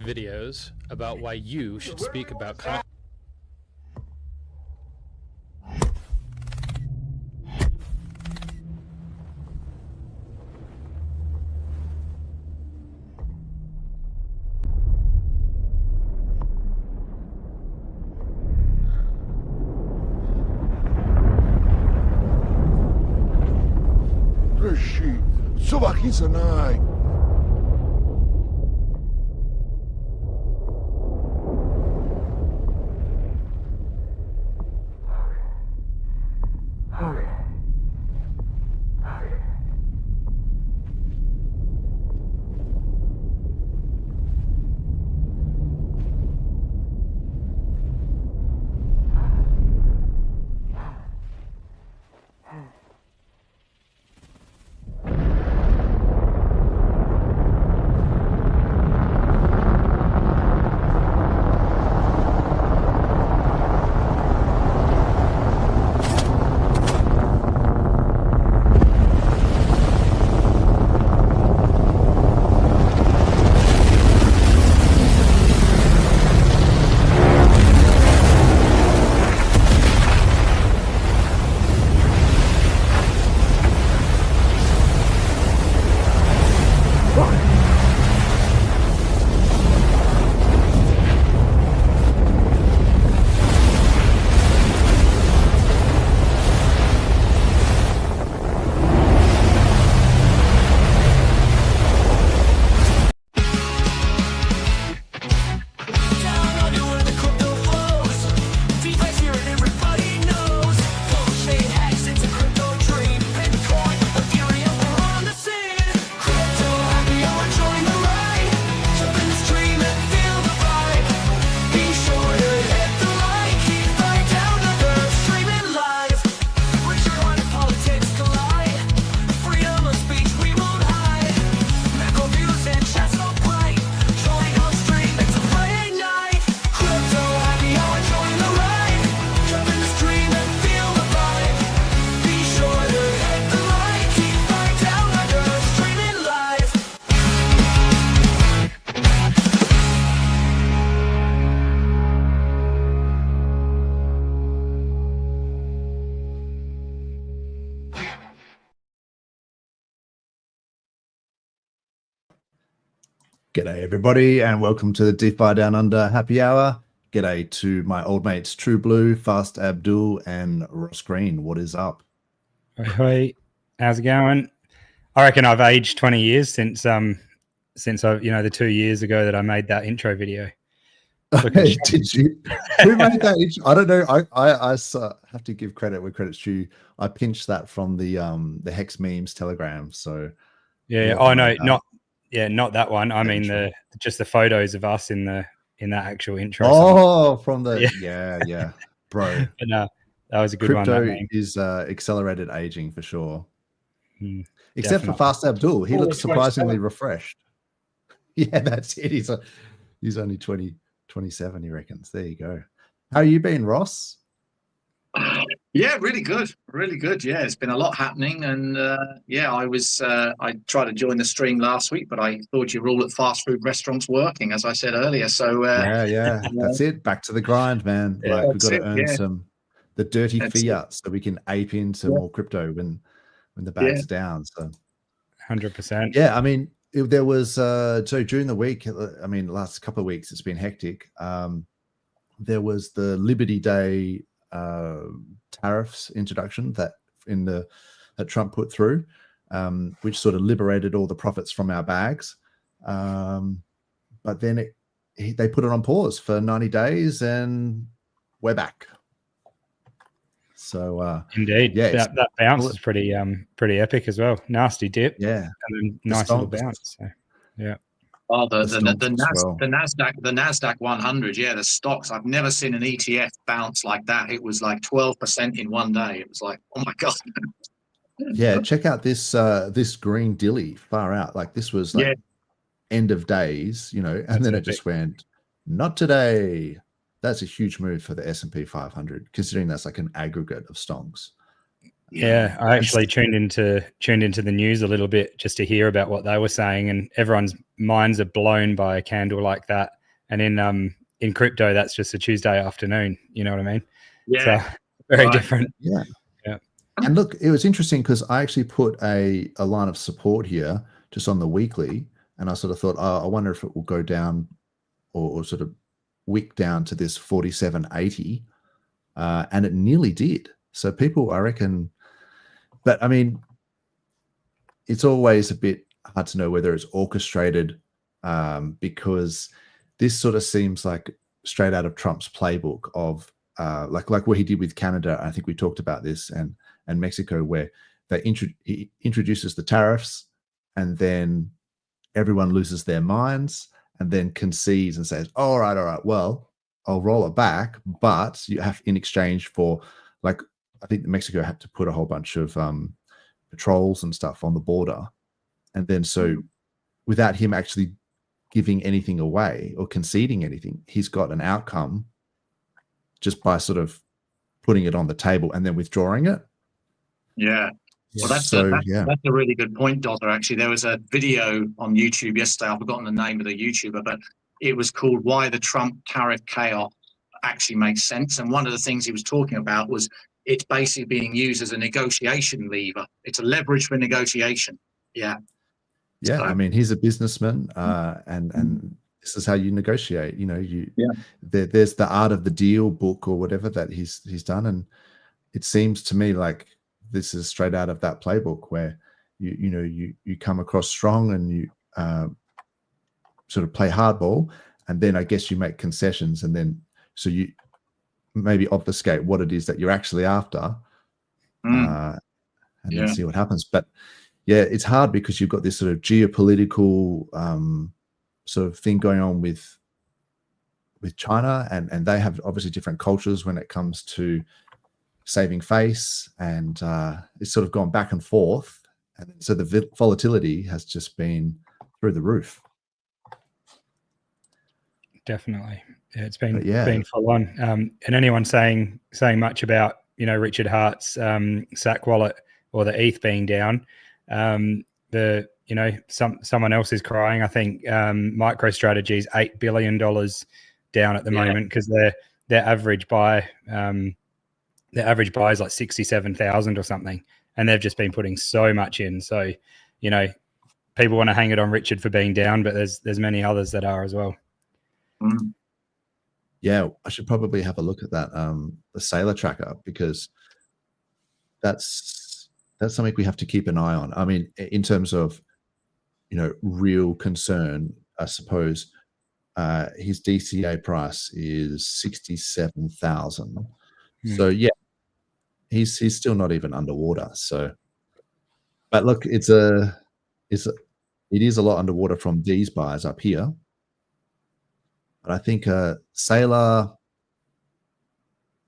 videos about why you should speak about G'day everybody and welcome to the DeFi Down Under happy hour. G'day to my old mates True Blue, Fast Abdul and Ross Green. What is up? Hey, how's it going? I reckon I've aged 20 years since I the 2 years ago that I made that intro video. Did you? Who made that intro? I don't know. I have to give credit where credit's due. I pinched that from the Hex Memes Telegram. So yeah, oh no, not that one. I mean just the photos of us in that actual intro. Oh, from the yeah, bro. But no, that was a good Crypto one. Crypto is accelerated aging for sure. Except Definitely. for Fast Abdul, he looks surprisingly refreshed. Yeah, that's it. He's only 27, he reckons. There you go. How you been, Ross? Yeah, really good. Yeah, it's been a lot happening, and I tried to join the stream last week, but I thought your rule at fast food restaurants working, as I said earlier. So yeah, that's it. Back to the grind, man. Yeah, we've got to earn the dirty fiat so we can ape into more crypto when the bag's down. So 100%. Yeah, I mean, there was so during the week, I mean, the last couple of weeks it's been hectic. There was the Liberty Day tariffs introduction that Trump put through, which sort of liberated all the profits from our bags. But then they put it on pause for 90 days and we're back. So indeed, yeah, that bounce is pretty epic as well. Nasty dip, yeah, and then nice little bounce. So, yeah. Oh, the Nasdaq 100, yeah, the stocks. I've never seen an ETF bounce like that. It was like 12% in one day. It was like, oh my god. Yeah, check out this this green dilly far out. Like this was like end of days, and That's then epic. it just went not today. That's a huge move for the S&P 500, considering that's like an aggregate of stocks. Yeah, I actually tuned into the news a little bit just to hear about what they were saying, and everyone's minds are blown by a candle like that. and in crypto, that's just a Tuesday afternoon. You know what I mean? Yeah. So very Right. different. Yeah. Yeah. And look, it was interesting because I actually put a line of support here just on the weekly, and I sort of thought, oh, I wonder if it will go down or sort of wick down to this 47.80, and it nearly did. So people, I reckon, but I mean, it's always a bit hard to know whether it's orchestrated, because this sort of seems like straight out of Trump's playbook of like what he did with Canada. I think we talked about this, and Mexico, where he introduces the tariffs, and then everyone loses their minds, and then concedes and says, oh, all right, well, I'll roll it back, but you have, in exchange for, like, I think Mexico had to put a whole bunch of patrols and stuff on the border, and then so without him actually giving anything away or conceding anything, he's got an outcome just by sort of putting it on the table and then withdrawing it. Yeah. Well, that's a really good point, Dozza. Actually, there was a video on YouTube yesterday. I've forgotten the name of the YouTuber, but it was called "Why the Trump Tariff Chaos Actually Makes Sense." And one of the things he was talking about was it's basically being used as a negotiation lever. It's a leverage for negotiation. Yeah. Yeah. So, I mean, he's a businessman, and this is how you negotiate. You know, there's the Art of the Deal book or whatever that he's done, and it seems to me like this is straight out of that playbook where you come across strong and you sort of play hardball, and then I guess you make concessions, and then so you maybe obfuscate what it is that you're actually after, and then see what happens. But yeah, it's hard because you've got this sort of geopolitical sort of thing going on with China, and they have obviously different cultures when it comes to saving face, and it's sort of gone back and forth, and so the volatility has just been through the roof. Definitely, yeah, it's been full on. And anyone saying much about Richard Hart's SAC wallet or the ETH being down, someone else is crying. I think MicroStrategy's $8 billion down at the moment because their average buy. Their average buy is like 67,000 or something, and they've just been putting so much in. So, people want to hang it on Richard for being down, but there's many others that are as well. Yeah, I should probably have a look at that, the Sailor tracker, because that's something we have to keep an eye on. I mean, in terms of real concern, I suppose his DCA price is 67,000. So yeah, he's still not even underwater. So, but look, it is a lot underwater from these buys up here. But I think Sailor,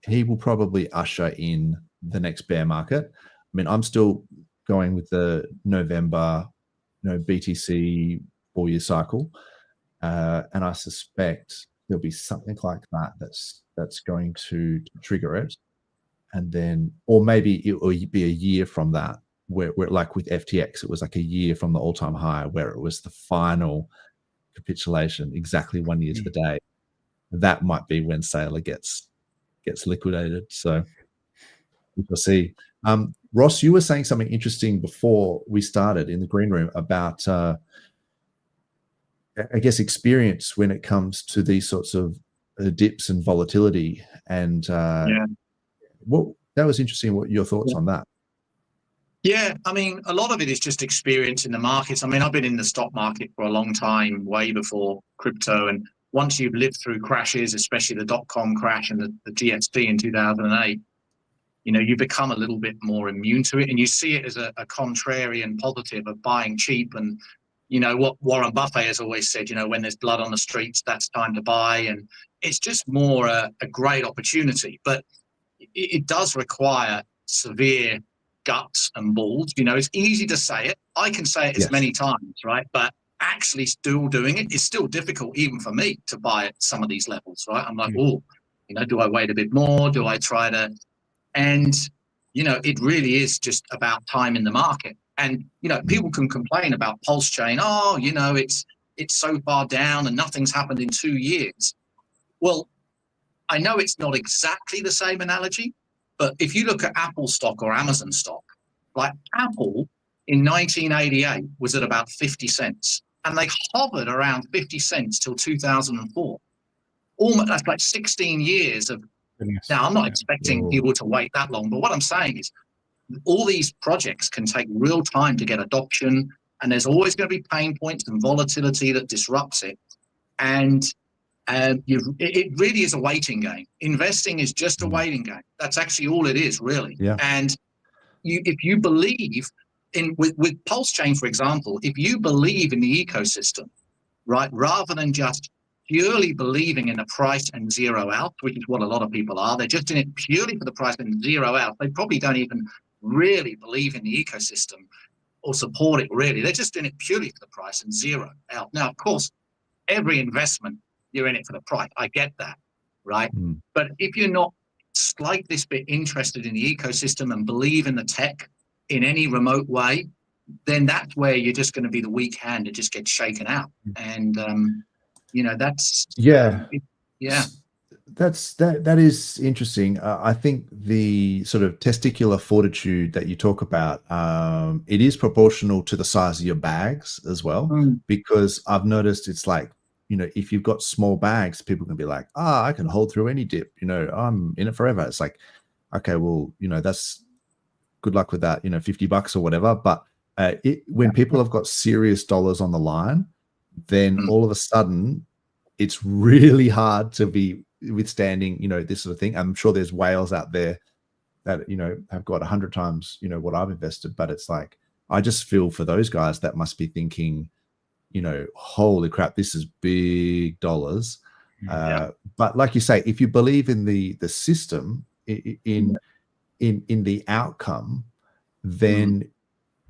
he will probably usher in the next bear market. I mean, I'm still going with the November, BTC 4-year cycle, and I suspect there'll be something like that that's going to trigger it, and then, or maybe it will be a year from that, where like with FTX, it was like a year from the all-time high, where it was the final capitulation, exactly 1 year to the day. That might be when Sailor gets liquidated. So we'll see. Ross, you were saying something interesting before we started in the green room about I guess experience when it comes to these sorts of dips and volatility, and that was interesting. What your thoughts on that? Yeah, I mean, a lot of it is just experience in the markets. I mean, I've been in the stock market for a long time, way before crypto, and once you've lived through crashes, especially the dot-com crash and the GFC in 2008, you become a little bit more immune to it, and you see it as a contrarian positive of buying cheap. And what Warren Buffett has always said, when there's blood on the streets, that's time to buy. And it's just more a great opportunity. But it does require severe guts and balls. It's easy to say it. I can say it as many times, right? But actually still doing it is still difficult, even for me, to buy at some of these levels, right? I'm like, do I wait a bit more? Do I try to? And, it really is just about time in the market. And, people can complain about PulseChain. Oh, it's so far down and nothing's happened in 2 years. Well, I know it's not exactly the same analogy, but if you look at Apple stock or Amazon stock, like Apple in 1988 was at about 50 cents, and they hovered around 50 cents till 2004. Almost, that's like 16 years of. Goodness. Now, I'm not expecting people to wait that long, but what I'm saying is all these projects can take real time to get adoption, and there's always going to be pain points and volatility that disrupts it. And it really is a waiting game. Investing is just a waiting game. That's actually all it is, really. Yeah. And if you believe with PulseChain, for example, if you believe in the ecosystem, right, rather than just purely believing in a price and zero out, which is what a lot of people are, they're just in it purely for the price and zero out. They probably don't even really believe in the ecosystem or support it, really. They're just in it purely for the price and zero out. Now, of course, every investment, you're in it for the price. I get that, right? But if you're not slightly bit interested in the ecosystem and believe in the tech in any remote way, then that's where you're just going to be the weak hand that just gets shaken out. And that's that is interesting. I think the sort of testicular fortitude that you talk about, it is proportional to the size of your bags as well, because I've noticed it's like, if you've got small bags, people can be like, I can hold through any dip, I'm in it forever. It's like, okay, well, that's good luck with that, $50 or whatever. But when people have got serious dollars on the line, then all of a sudden it's really hard to be withstanding, this sort of thing. I'm sure there's whales out there that, have got 100 times, what I've invested, but it's like, I just feel for those guys that must be thinking, holy crap, this is big dollars. But like you say, if you believe in the system, in the outcome, then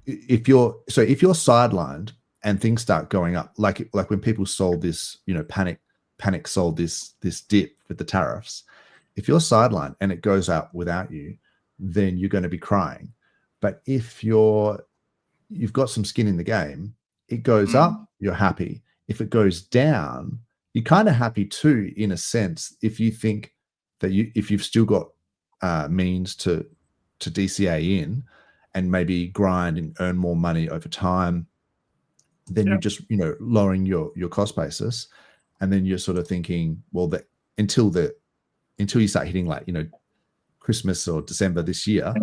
if you're sidelined and things start going up, like when people sold this, panic sold this dip with the tariffs, if you're sidelined and it goes up without you, then you're going to be crying. But if you've got some skin in the game, it goes up, you're happy. If it goes down, you're kind of happy too, in a sense, if you think that if you've still got means to DCA in and maybe grind and earn more money over time, then you're just lowering your cost basis, and then you're sort of thinking, well, that until you start hitting like Christmas or December this year,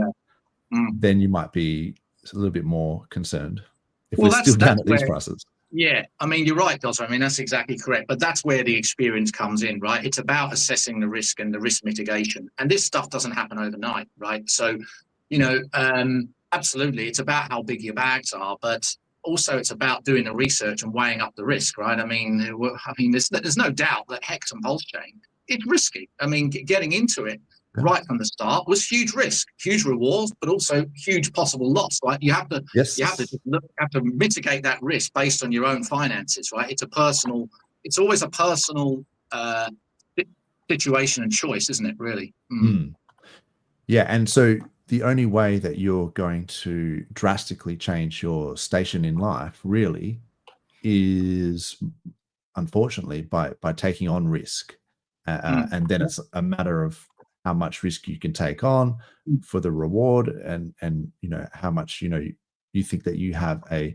then you might be a little bit more concerned if we're still down at these prices. Yeah, I mean, you're right, Dozza. I mean, that's exactly correct. But that's where the experience comes in, right? It's about assessing the risk and the risk mitigation. And this stuff doesn't happen overnight, right? So, absolutely, it's about how big your bags are, but also it's about doing the research and weighing up the risk, right? I mean, there's no doubt that Hex and PulseChain, it's risky. I mean, getting into it right from the start was huge risk, huge rewards, but also huge possible loss, right? You have to mitigate that risk based on your own finances, right? It's always a personal situation and choice, isn't it, really? Yeah, and so the only way that you're going to drastically change your station in life really is, unfortunately, by taking on risk. And then it's a matter of how much risk you can take on for the reward, and how much you think that you have a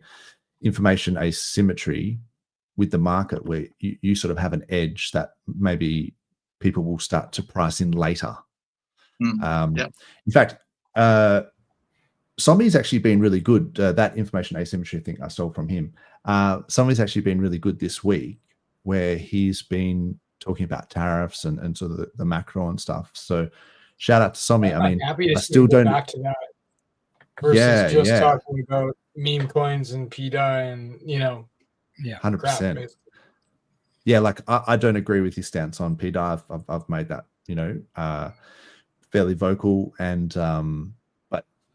information asymmetry with the market, where you sort of have an edge that maybe people will start to price in later. In fact, somebody's actually been really good. That information asymmetry thing I stole from him. Somebody's actually been really good this week, where he's been talking about tariffs and sort of the macro and stuff. So shout out to Somi. I mean, I still don't back to that versus talking about meme coins and PDA and 100%. Yeah, like I don't agree with his stance on PDA. I've made that fairly vocal, and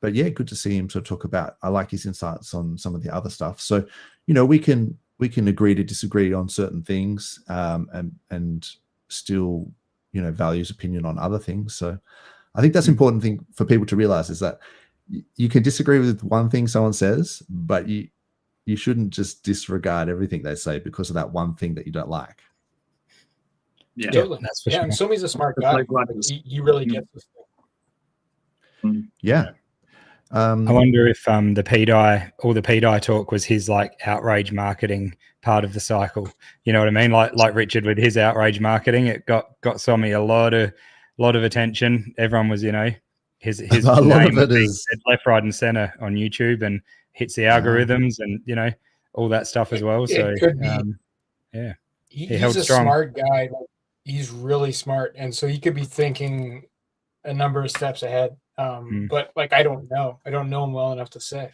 but yeah, good to see him sort of talk about. I like his insights on some of the other stuff. So we can agree to disagree on certain things, and still, value his opinion on other things. So I think that's an important thing for people to realize, is that you can disagree with one thing someone says, but you you shouldn't just disregard everything they say because of that one thing that you don't like. Yeah, Totally. That's for Yeah, sure. and Sumi's a smart It's guy. like Like, he really gets this thing. Yeah. I wonder if the PDI, all the PDI talk was his like outrage marketing part of the cycle. You know what I mean? Like Richard with his outrage marketing, it got Somi a lot of attention. Everyone was, his a lot name of it is said left, right, and center on YouTube, and hits the algorithms and all that stuff as well. So It could be. yeah, He's held a strong. smart guy. Like, he's really smart, and so he could be thinking a number of steps ahead. But like, I don't know him well enough to say.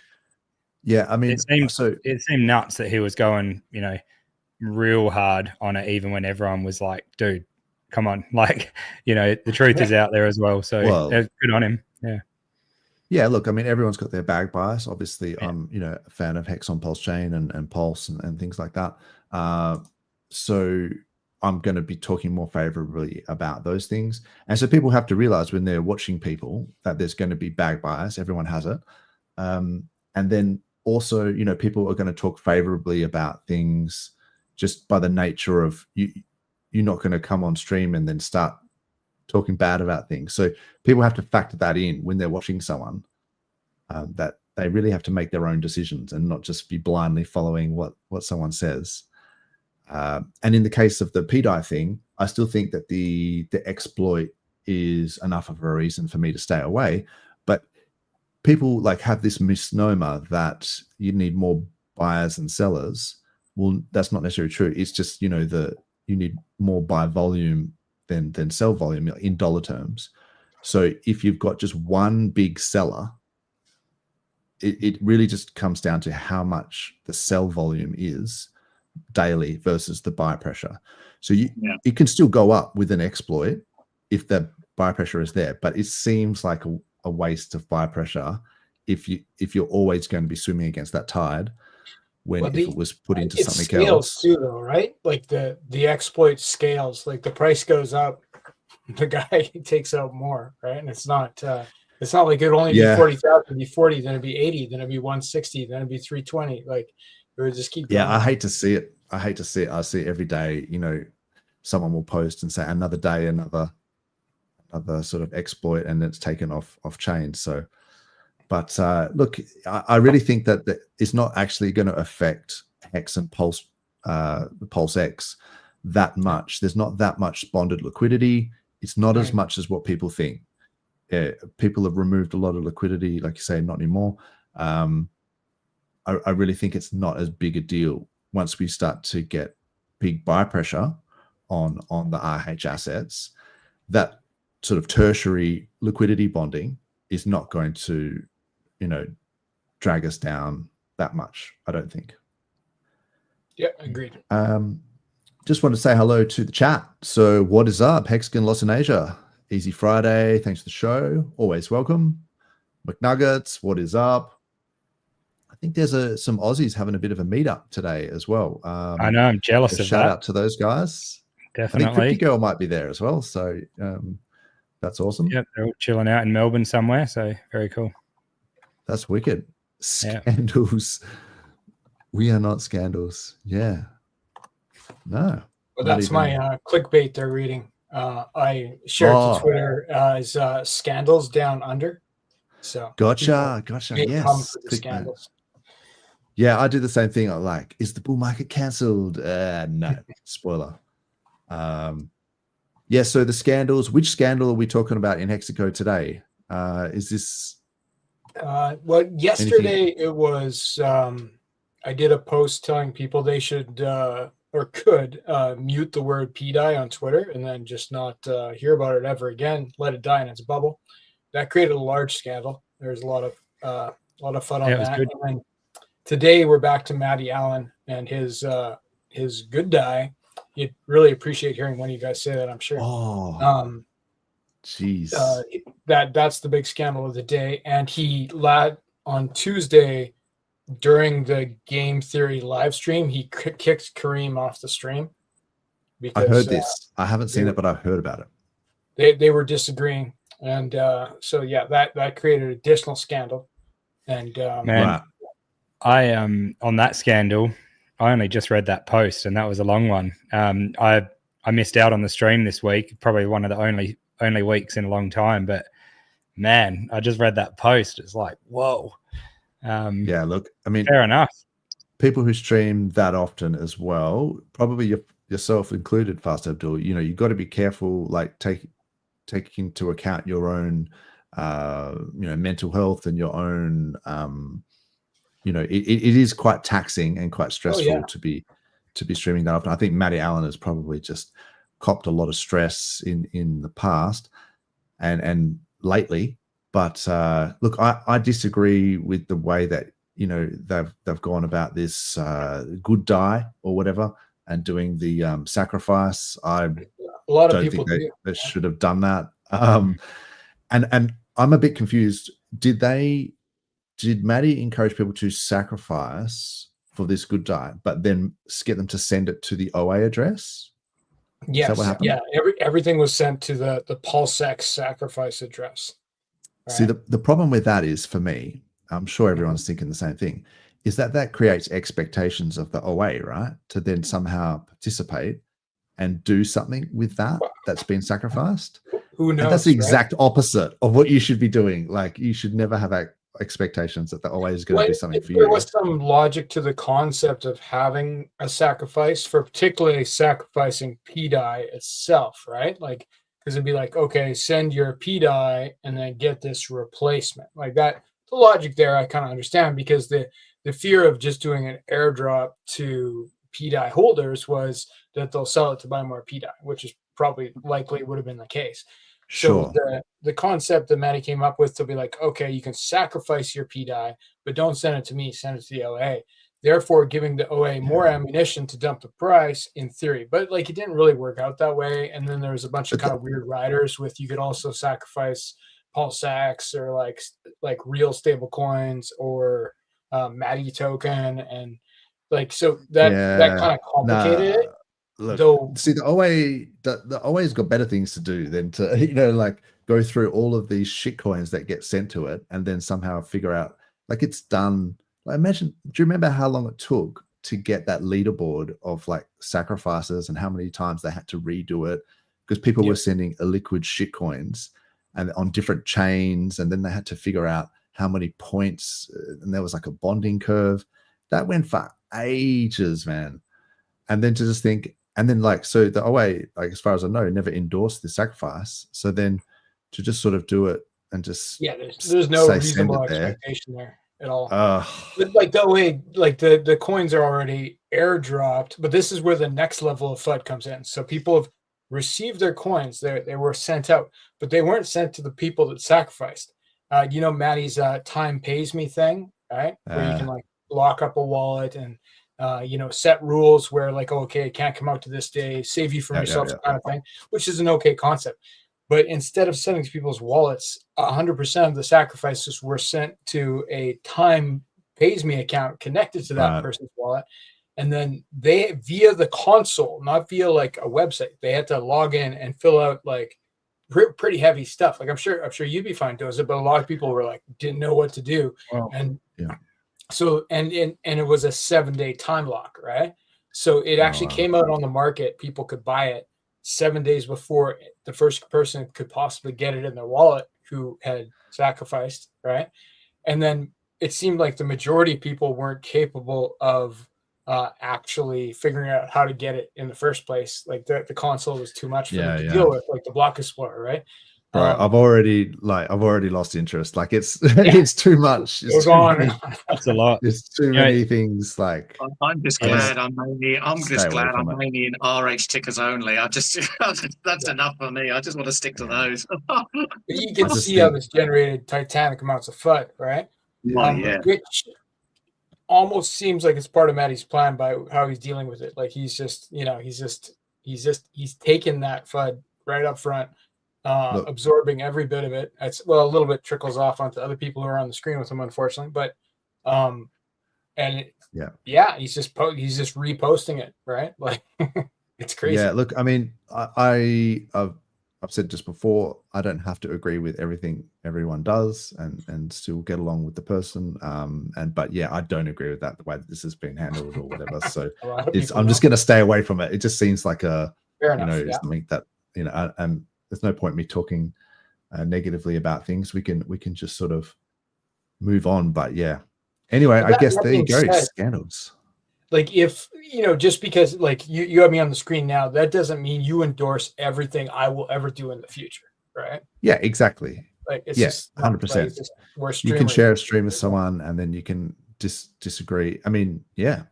Yeah, I mean, it seemed nuts that he was going, real hard on it, even when everyone was like, "Dude, come on!" Like, the truth is out there as well. So good on him. Yeah. Yeah, look, I mean, everyone's got their bag bias. Obviously, I'm, a fan of Hex on PulseChain and Pulse and things like that. So I'm going to be talking more favorably about those things. And so people have to realize when they're watching people that there's going to be bag bias. Everyone has it. And then also, people are going to talk favorably about things just by the nature of you're not going to come on stream and then start talking bad about things. So people have to factor that in when they're watching someone, that they really have to make their own decisions and not just be blindly following what someone says. And in the case of the PDI thing, I still think that the exploit is enough of a reason for me to stay away. But people like have this misnomer that you need more buyers and sellers. Well, that's not necessarily true. It's just, you need more buy volume than sell volume in dollar terms. So if you've got just one big seller, it really just comes down to how much the sell volume is daily versus the buy pressure. So it can still go up with an exploit if the buy pressure is there, but it seems like a waste of buy pressure if you're always going to be swimming against that tide when if it was put into something else too, though, right? Like the exploit scales, like the price goes up, the guy takes out more, right? And it's not like it would only be 40,000, be 40, then it'd be 80, then it'd be 160, then it'd be 320. Like it would just keep going. I hate to see it. I see it every day. Someone will post and say another day, another sort of exploit, and it's taken off chain. So, but look, I really think that it's not actually going to affect Hex and PulseX that much. There's not that much bonded liquidity. It's not as much as what people think. People have removed a lot of liquidity, like you say, not anymore. I really think it's not as big a deal once we start to get big buy pressure on the RH assets. That sort of tertiary liquidity bonding is not going to, drag us down that much, I don't think. Yeah, agreed. Just want to say hello to the chat. So what is up? HEXican Loss in Asia. Easy Friday. Thanks for the show. Always welcome. McNuggets, what is up? I think there's some Aussies having a bit of a meetup today as well. I know. I'm jealous of shout that. out to those guys. Definitely. I think Crypty Girl might be there as well. So that's awesome. Yeah, they're all chilling out in Melbourne somewhere. So very cool. That's wicked. Scandals. Yeah. We are not scandals. Yeah. No. Well, that's my clickbait they're reading. I shared to Twitter as scandals down under. So gotcha. Yes. Scandals. Yeah, I do the same thing. I'm like, is the bull market cancelled? No, spoiler. Yeah, so the scandals, which scandal are we talking about in Hexico today? Is this well, yesterday it was I did a post telling people they should or could mute the word PDI on Twitter and then just not hear about it ever again, let it die in its bubble. That created a large scandal. There's a lot of fun on that. And then today we're back to Matty Allen and his good die. You'd really appreciate hearing one of you guys say that, I'm sure. Jeez. That's the big scandal of the day. And he on Tuesday during the Game Theory live stream, he kicked Kareem off the stream. I heard this. I haven't seen it, but I've heard about it. They were disagreeing. And so, yeah, that created additional scandal. And man, I on that scandal, I only just read that post, and that was a long one. I missed out on the stream this week, probably one of the only weeks in a long time. But man, I just read that post. It's like, whoa. Yeah, look, I mean, fair enough. People who stream that often as well, probably yourself included, Fast Abdul, you know, you've got to be careful, like taking into account your own, you know, mental health and your own, you know, it is quite taxing and quite stressful to be streaming that often. I think Matty Allen has probably just copped a lot of stress in the past and lately. But look, I disagree with the way that, you know, they've gone about this good die or whatever and doing the sacrifice. A lot of people think they should have done that. And I'm a bit confused. Did Matty encourage people to sacrifice for this good die, but then get them to send it to the OA address? Yes. Is that what happened? Yeah. Everything was sent to the PulseX sacrifice address. Right. See, the problem with that is, for me, I'm sure everyone's thinking the same thing, is that creates expectations of the OA, right? To then somehow participate and do something with that's been sacrificed. Who knows? And that's the exact opposite of what you should be doing. Like, you should never have expectations that the OA is going to do something for you. There was some logic to the concept of having a sacrifice, for particularly sacrificing PDI itself, right? Like, because it'd be like, okay, send your PDI and then get this replacement. Like that, the logic there I kind of understand, because the fear of just doing an airdrop to PDI holders was that they'll sell it to buy more PDI, which is probably likely would have been the case. Sure. So the concept that Matty came up with to be like, okay, you can sacrifice your PDI, but don't send it to me, send it to the OA. Therefore, giving the OA more ammunition to dump the price in theory. But like, it didn't really work out that way. And then there was a bunch of kind of weird riders with, you could also sacrifice PulseX or like real stable coins or Matty token. And like, so that kind of complicated it. Look, see, the OA's got better things to do than to, you know, like go through all of these shit coins that get sent to it and then somehow figure out, like, it's done. Like, imagine, do you remember how long it took to get that leaderboard of like sacrifices and how many times they had to redo it because people were sending illiquid shit coins and on different chains, and then they had to figure out how many points, and there was like a bonding curve that went for ages, man. And then to just think, and then like, so the OA, like, as far as I know, never endorsed the sacrifice. So then to just sort of do it and just there's no reasonable expectation there at all. But like the OA, like the coins are already airdropped, but this is where the next level of FUD comes in. So people have received their coins, they were sent out, but they weren't sent to the people that sacrificed. You know, Matty's time pays me thing, right? Where you can like lock up a wallet and you know, set rules where like, okay, it can't come out to this day, save you from yourself, kind of thing, which is an okay concept. But instead of sending to people's wallets, 100% of the sacrifices were sent to a time pays me account connected to that person's wallet. And then they, via the console, not via like a website, they had to log in and fill out like pretty heavy stuff. Like I'm sure you'd be fine, Dozza, but a lot of people were like, didn't know what to do. And so, and it was a 7-day time lock, right? So it actually came out on the market. People could buy it 7 days before the first person could possibly get it in their wallet who had sacrificed, right? And then it seemed like the majority of people weren't capable of actually figuring out how to get it in the first place. Like the console was too much for them to deal with, like the block explorer, right? Bro, I've already lost interest. Like it's it's too much. It's That's a lot. There's too many things. Like I'm just glad I'm mainly in RH tickers only. I just that's enough for me. I just want to stick to those. But you can see how this generated titanic amounts of FUD, right? Which almost seems like it's part of Matty's plan by how he's dealing with it. Like he's just, you know, he's taken that FUD right up front. Absorbing every bit of it. It's a little bit trickles off onto other people who are on the screen with him, unfortunately. But he's just reposting it, right? Like it's crazy. Yeah, look, I mean, I've I've said just before, I don't have to agree with everything everyone does and still get along with the person. But yeah, I don't agree with that, the way that this has been handled or whatever. So I'm just going to stay away from it. It just seems like something that, and there's no point me talking negatively about things. We can just sort of move on. But yeah, anyway, I guess there you go. Scandals. Like, if just because like you have me on the screen now, that doesn't mean you endorse everything I will ever do in the future, right? Yeah, exactly. Like, it's just 100%. You can share a stream with someone, and then you can disagree. I mean, yeah,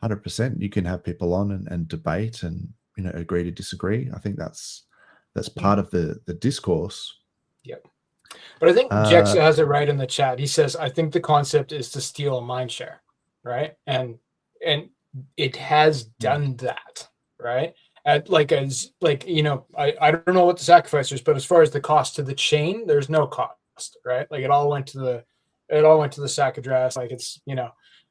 100%. You can have people on and debate and agree to disagree. I think that's part of the discourse. Yep. But I think Jexa has it right in the chat. He says, I think the concept is to steal a mind share, right? And it has done that, right? I don't know what the sacrifice is, but as far as the cost to the chain, there's no cost, right? Like, it all went to the sack address. Like, it's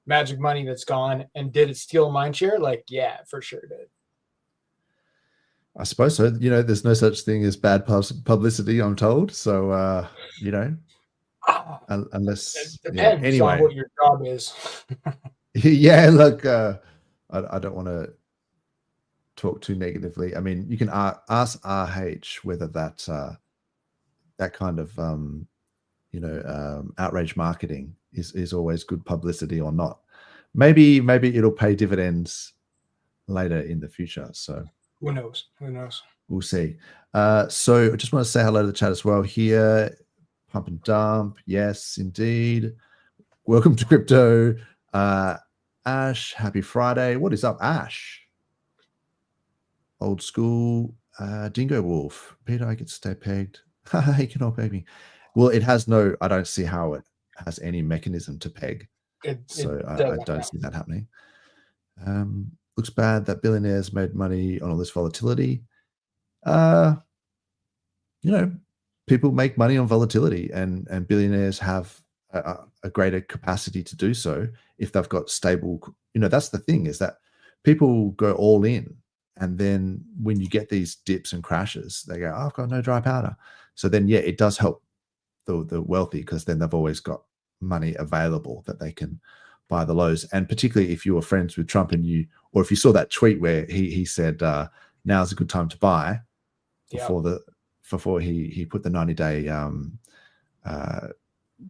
magic money that's gone. And did it steal a mind share? Like, yeah, for sure did. I suppose so. There's no such thing as bad publicity, I'm told. So unless it depends on what your job is. Yeah, look, I don't want to talk too negatively. I mean, you can ask RH whether that kind of outrage marketing is always good publicity or not. Maybe it'll pay dividends later in the future. So who knows? We'll see. So I just want to say hello to the chat as well here. Pump and dump. Yes, indeed. Welcome to crypto. Ash, happy Friday. What is up, Ash? Old school. Dingo Wolf. Peter, I get to stay pegged. He cannot peg me. Well, it has I don't see how it has any mechanism to peg. I don't see that happening. Looks bad that billionaires made money on all this volatility. People make money on volatility, and billionaires have a greater capacity to do so if they've got stable. That's the thing, is that people go all in, and then when you get these dips and crashes, they go, I've got no dry powder. So then, yeah, it does help the wealthy, because then they've always got money available that they can buy the lows. And particularly if you were friends with Trump or if you saw that tweet where he said now's a good time to buy before he put the 90-day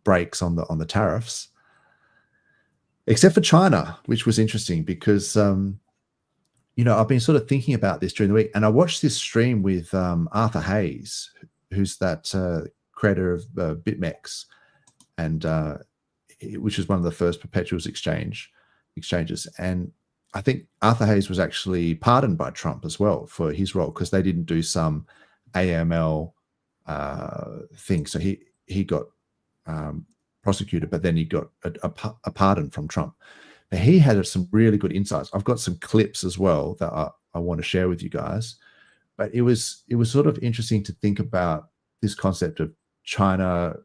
breaks on the tariffs, except for China, which was interesting because I've been sort of thinking about this during the week, and I watched this stream with Arthur Hayes, who's that creator of BitMEX, and which is one of the first perpetuals exchanges. And I think Arthur Hayes was actually pardoned by Trump as well for his role, because they didn't do some AML thing. So he got prosecuted, but then he got a pardon from Trump. Now, he had some really good insights. I've got some clips as well that I want to share with you guys. But it was sort of interesting to think about this concept of China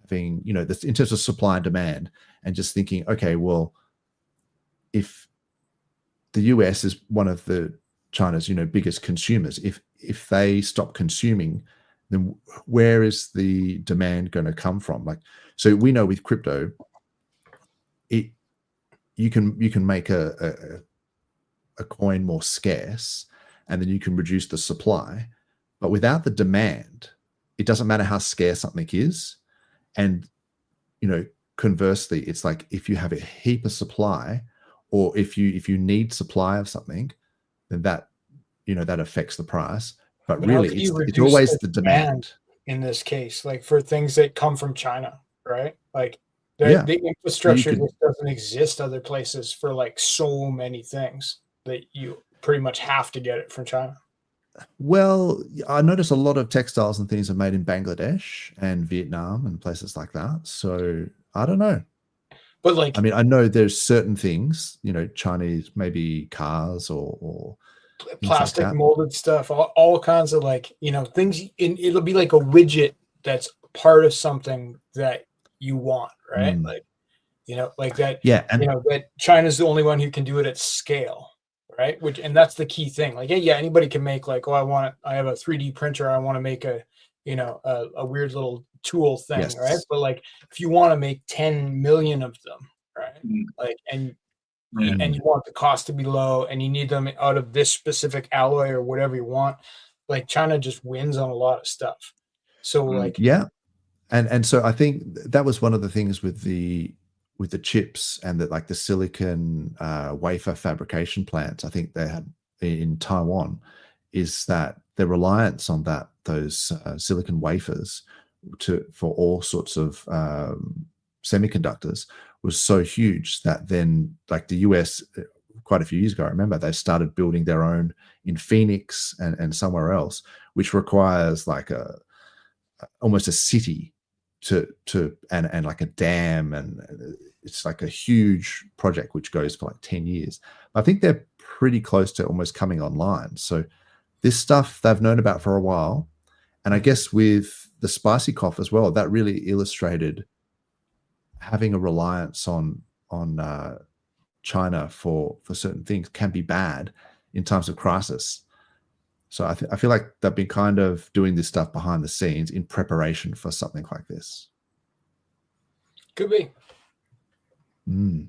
having, this in terms of supply and demand, and just thinking, okay, well, if the US is one of the China's, biggest consumers, if they stop consuming, then where is the demand going to come from? Like, so we know with crypto, you can make a coin more scarce, and then you can reduce the supply, but without the demand, it doesn't matter how scarce something is. And conversely, it's like if you have a heap of supply, or if you need supply of something, then that affects the price. But really, it's always the demand in this case, like for things that come from China, right? Like the infrastructure just doesn't exist other places for like so many things that you pretty much have to get it from China. Well, I notice a lot of textiles and things are made in Bangladesh and Vietnam and places like that. So I don't know. But like, I mean, I know there's certain things, Chinese, maybe cars or plastic like molded stuff, all kinds of like, things. It'll be like a widget that's part of something that you want, right? Like, like that. Yeah. And that China's the only one who can do it at scale, right? And that's the key thing. Like, yeah, anybody can make like, I have a 3D printer. I want to make a weird little tool thing, Yes. right? But like, if you want to make 10 million of them, right? Like, and you want the cost to be low, and you need them out of this specific alloy or whatever you want, like China just wins on a lot of stuff. So like, yeah. And so I think that was one of the things with the chips and the silicon wafer fabrication plants. I think they had in Taiwan, is that the reliance on those silicon wafers for all sorts of semiconductors was so huge that then, like the US, quite a few years ago, I remember they started building their own in Phoenix and somewhere else, which requires like almost a city and like a dam, and it's like a huge project which goes for like 10 years. I think they're pretty close to almost coming online. So this stuff they've known about for a while. And I guess with the spicy cough as well, that really illustrated having a reliance on China for certain things can be bad in times of crisis. So I feel like they've been kind of doing this stuff behind the scenes in preparation for something like this. Could be. Do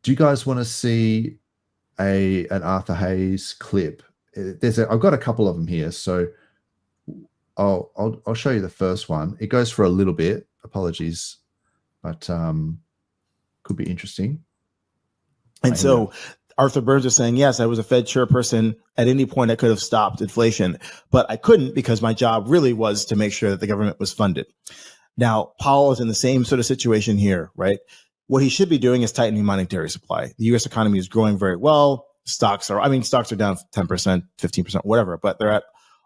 you guys want to see an Arthur Hayes clip? I've got a couple of them here, so I'll show you the first one. It goes for a little bit. Apologies, but could be interesting. And so Arthur Burns is saying, yes, I was a Fed chairperson. At any point, I could have stopped inflation, but I couldn't because my job really was to make sure that the government was funded. Now, Powell is in the same sort of situation here, right? What he should be doing is tightening monetary supply. The U.S. economy is growing very well. Stocks are down 10%, 15%, whatever, but they're at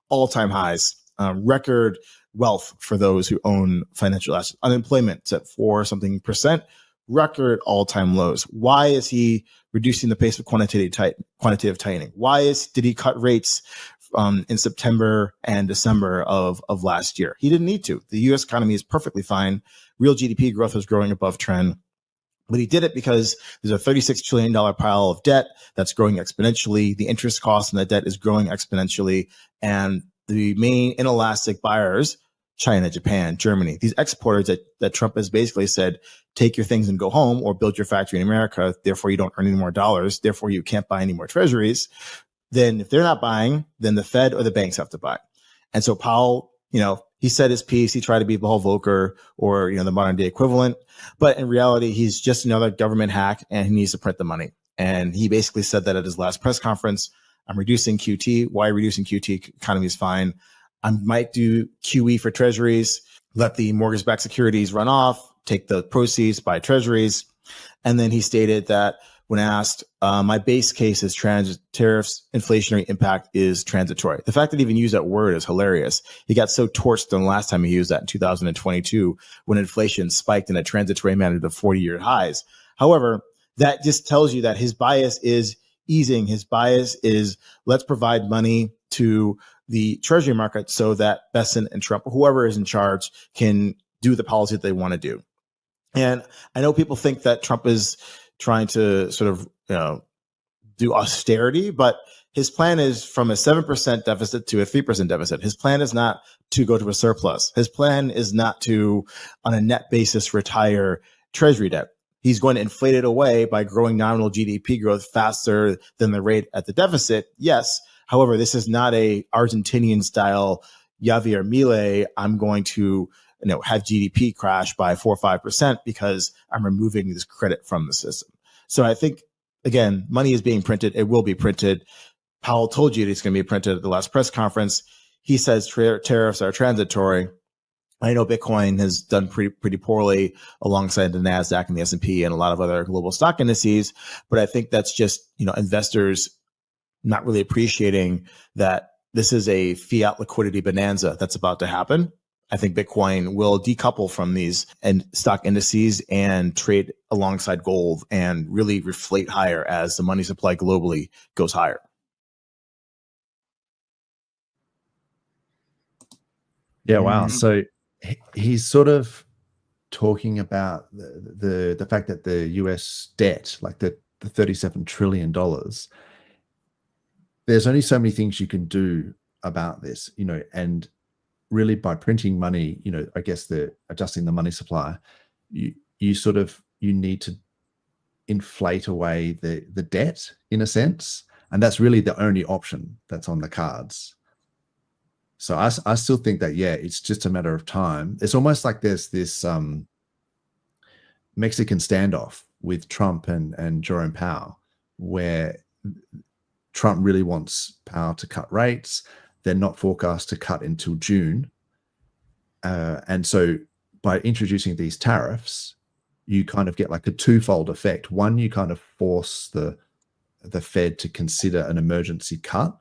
all-time highs. Record wealth for those who own financial assets. Unemployment's at 4% record all-time lows. Why is he reducing the pace of quantitative tightening? Why did he cut rates in September and December of last year? He didn't need to. The U.S. economy is perfectly fine. Real GDP growth is growing above trend. But he did it because there's a $36 trillion pile of debt that's growing exponentially. The interest cost on that debt is growing exponentially. And the main inelastic buyers, China, Japan, Germany, these exporters that Trump has basically said, take your things and go home or build your factory in America. Therefore, you don't earn any more dollars. Therefore, you can't buy any more treasuries. Then if they're not buying, then the Fed or the banks have to buy. And so Powell, he said his piece. He tried to be Paul Volcker or, the modern day equivalent. But in reality, he's just another government hack and he needs to print the money. And he basically said that at his last press conference. I'm reducing QT. Why reducing QT? Economy is fine. I might do QE for treasuries, let the mortgage-backed securities run off, take the proceeds, buy treasuries. And then he stated that when asked, my base case is tariffs, inflationary impact is transitory. The fact that he even used that word is hilarious. He got so torched the last time he used that in 2022 when inflation spiked in a transitory manner to 40-year highs. However, that just tells you that his bias is easing. His bias is let's provide money to the treasury market so that Besson and Trump, or whoever is in charge, can do the policy that they want to do. And I know people think that Trump is trying to sort of, do austerity, but his plan is from a 7% deficit to a 3% deficit. His plan is not to go to a surplus. His plan is not to, on a net basis, retire treasury debt. He's going to inflate it away by growing nominal GDP growth faster than the rate at the deficit. Yes. However, this is not a Argentinian style Javier Milei. I'm going to have GDP crash by 4 or 5% because I'm removing this credit from the system. So I think, again, money is being printed. It will be printed. Powell told you it's going to be printed at the last press conference. He says tariffs are transitory. I know Bitcoin has done pretty poorly alongside the NASDAQ and the S&P and a lot of other global stock indices. But I think that's just, investors not really appreciating that this is a fiat liquidity bonanza that's about to happen. I think Bitcoin will decouple from these and stock indices and trade alongside gold and really reflate higher as the money supply globally goes higher. Yeah, wow. So he's sort of talking about the fact that the US debt, like the $37 trillion, there's only so many things you can do about this, and really by printing money, I guess adjusting the money supply, you need to inflate away the debt in a sense, and that's really the only option that's on the cards. So I still think that it's just a matter of time. It's almost like there's this Mexican standoff with Trump and Jerome Powell, where Trump really wants Powell to cut rates. They're not forecast to cut until June, and so by introducing these tariffs, you kind of get like a twofold effect. One, you kind of force the Fed to consider an emergency cut,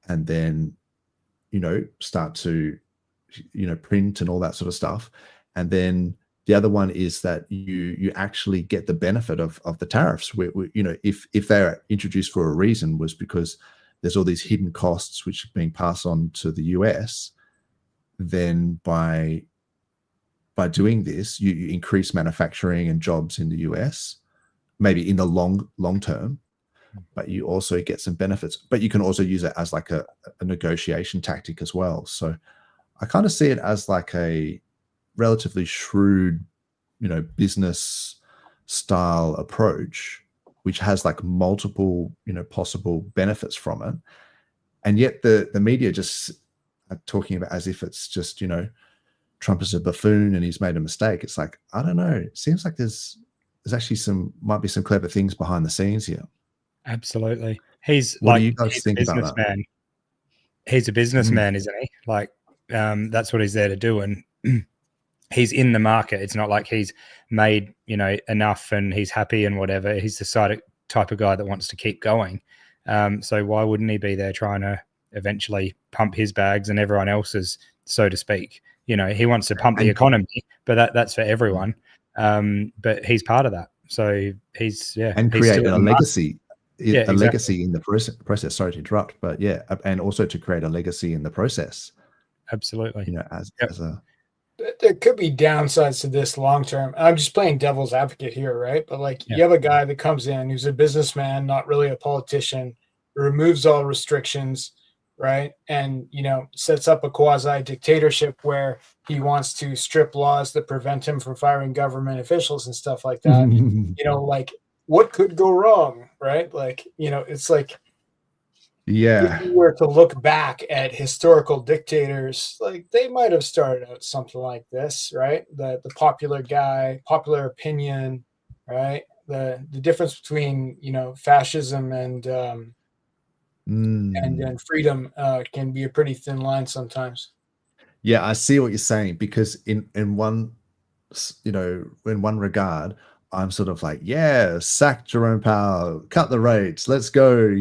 and then start to print and all that sort of stuff. And then the other one is that you actually get the benefit of the tariffs. If they're introduced for a reason, was because there's all these hidden costs which are being passed on to the US, then by doing this, you increase manufacturing and jobs in the US, maybe in the long term, but you also get some benefits. But you can also use it as like a negotiation tactic as well. So I kind of see it as like a relatively shrewd, business style approach, which has like multiple, possible benefits from it. And yet the media just are talking about as if it's just, Trump is a buffoon and he's made a mistake. It's like, I don't know. It seems like there's actually might be some clever things behind the scenes here. Absolutely. He's what like, do you guys think about that? He's a businessman, isn't he? Like, that's what he's there to do. And he's in the market. It's not like he's made, enough and he's happy and whatever. He's the type of guy that wants to keep going. So why wouldn't he be there trying to eventually pump his bags and everyone else's, so to speak? He wants to pump the economy, but that's for everyone. But he's part of that. So he's create a legacy. Legacy in the process. Sorry to interrupt, but and also to create a legacy in the process. Absolutely. There could be downsides to this long term. I'm just playing devil's advocate here, right? But like you have a guy that comes in who's a businessman, not really a politician, removes all restrictions, right? And sets up a quasi dictatorship where he wants to strip laws that prevent him from firing government officials and stuff like that. Like what could go wrong, right? Like, it's like, if you were to look back at historical dictators, like they might have started out something like this, right? The popular guy, popular opinion, right? The difference between fascism and freedom can be a pretty thin line sometimes. Yeah, I see what you're saying, because in one regard, I'm sort of like, sack Jerome Powell, cut the rates, let's go,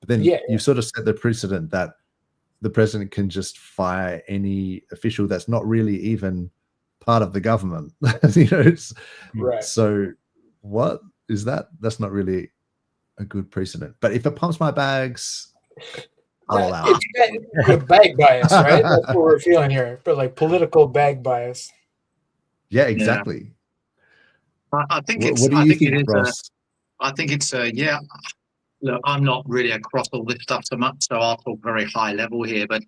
But then you sort of set the precedent that the president can just fire any official that's not really even part of the government. Right. So what is that? That's not really a good precedent. But if it pumps my bags, I'll allow it. It's bag bias, right? That's what we're feeling here. But like political bag bias. Yeah, exactly. Yeah. I think What it's. do I you think think, it is. Ross? I think it's. Look, I'm not really across all this stuff so much, so I'll talk very high level here. But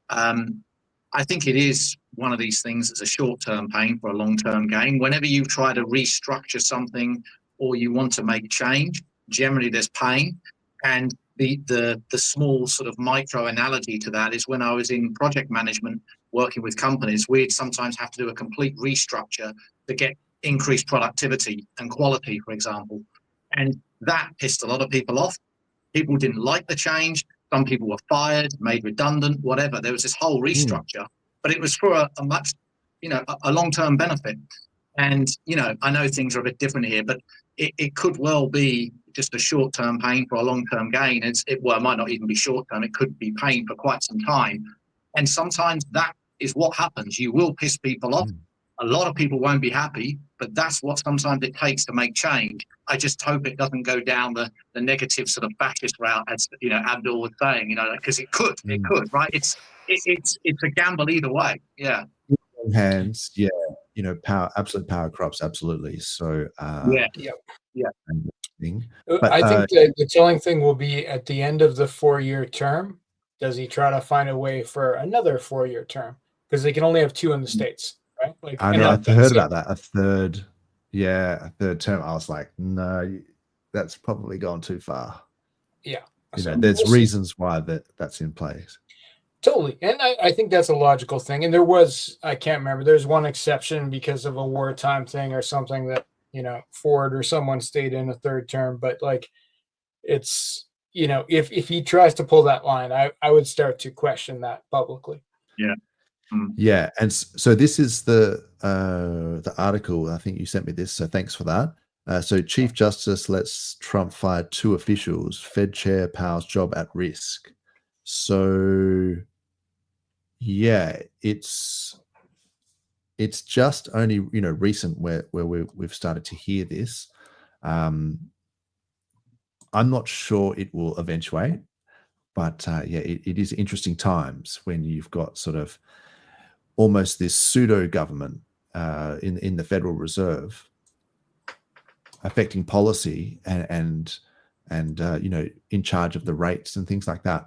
I think it is one of these things that's a short-term pain for a long-term gain. Whenever you try to restructure something or you want to make change, generally there's pain. And the small sort of micro analogy to that is when I was in project management working with companies, we'd sometimes have to do a complete restructure to get increased productivity and quality, for example. And that pissed a lot of people off. People didn't like the change. Some people were fired, made redundant, whatever. There was this whole restructure, but it was for a much, a long-term benefit. And, I know things are a bit different here, but it could well be just a short-term pain for a long-term gain. It might not even be short-term. It could be pain for quite some time. And sometimes that is what happens. You will piss people off. A lot of people won't be happy, but that's what sometimes it takes to make change. I just hope it doesn't go down the negative sort of fascist route, as Abdul was saying, because it could, right? It's a gamble either way. Yeah. Hands, power, absolute power corrupts, absolutely. So yeah. thing. But, I think the telling thing will be at the end of the 4-year term. Does he try to find a way for another 4-year term? Because they can only have 2 in the States, right? Like, I and know, I've heard it. about that. A third term. I was like, no, that's probably gone too far. Yeah. You So know, there's we'll see. reasons why that's in place. Totally. And I think that's a logical thing. And there was, I can't remember, there's one exception because of a wartime thing or something that, you know, Ford or someone stayed in a 3rd term. But like, it's, you know, if he tries to pull that line, I would start to question that publicly. Yeah. Yeah. And so this is the article. I think you sent me this. So thanks for that. So Chief Justice lets Trump fire 2 officials. Fed chair Powell's job at risk. So yeah, it's just only, you know, recent where we've started to hear this. I'm not sure it will eventuate, but yeah, it is interesting times when you've got sort of almost this pseudo government in the Federal Reserve affecting policy and you know, in charge of the rates and things like that,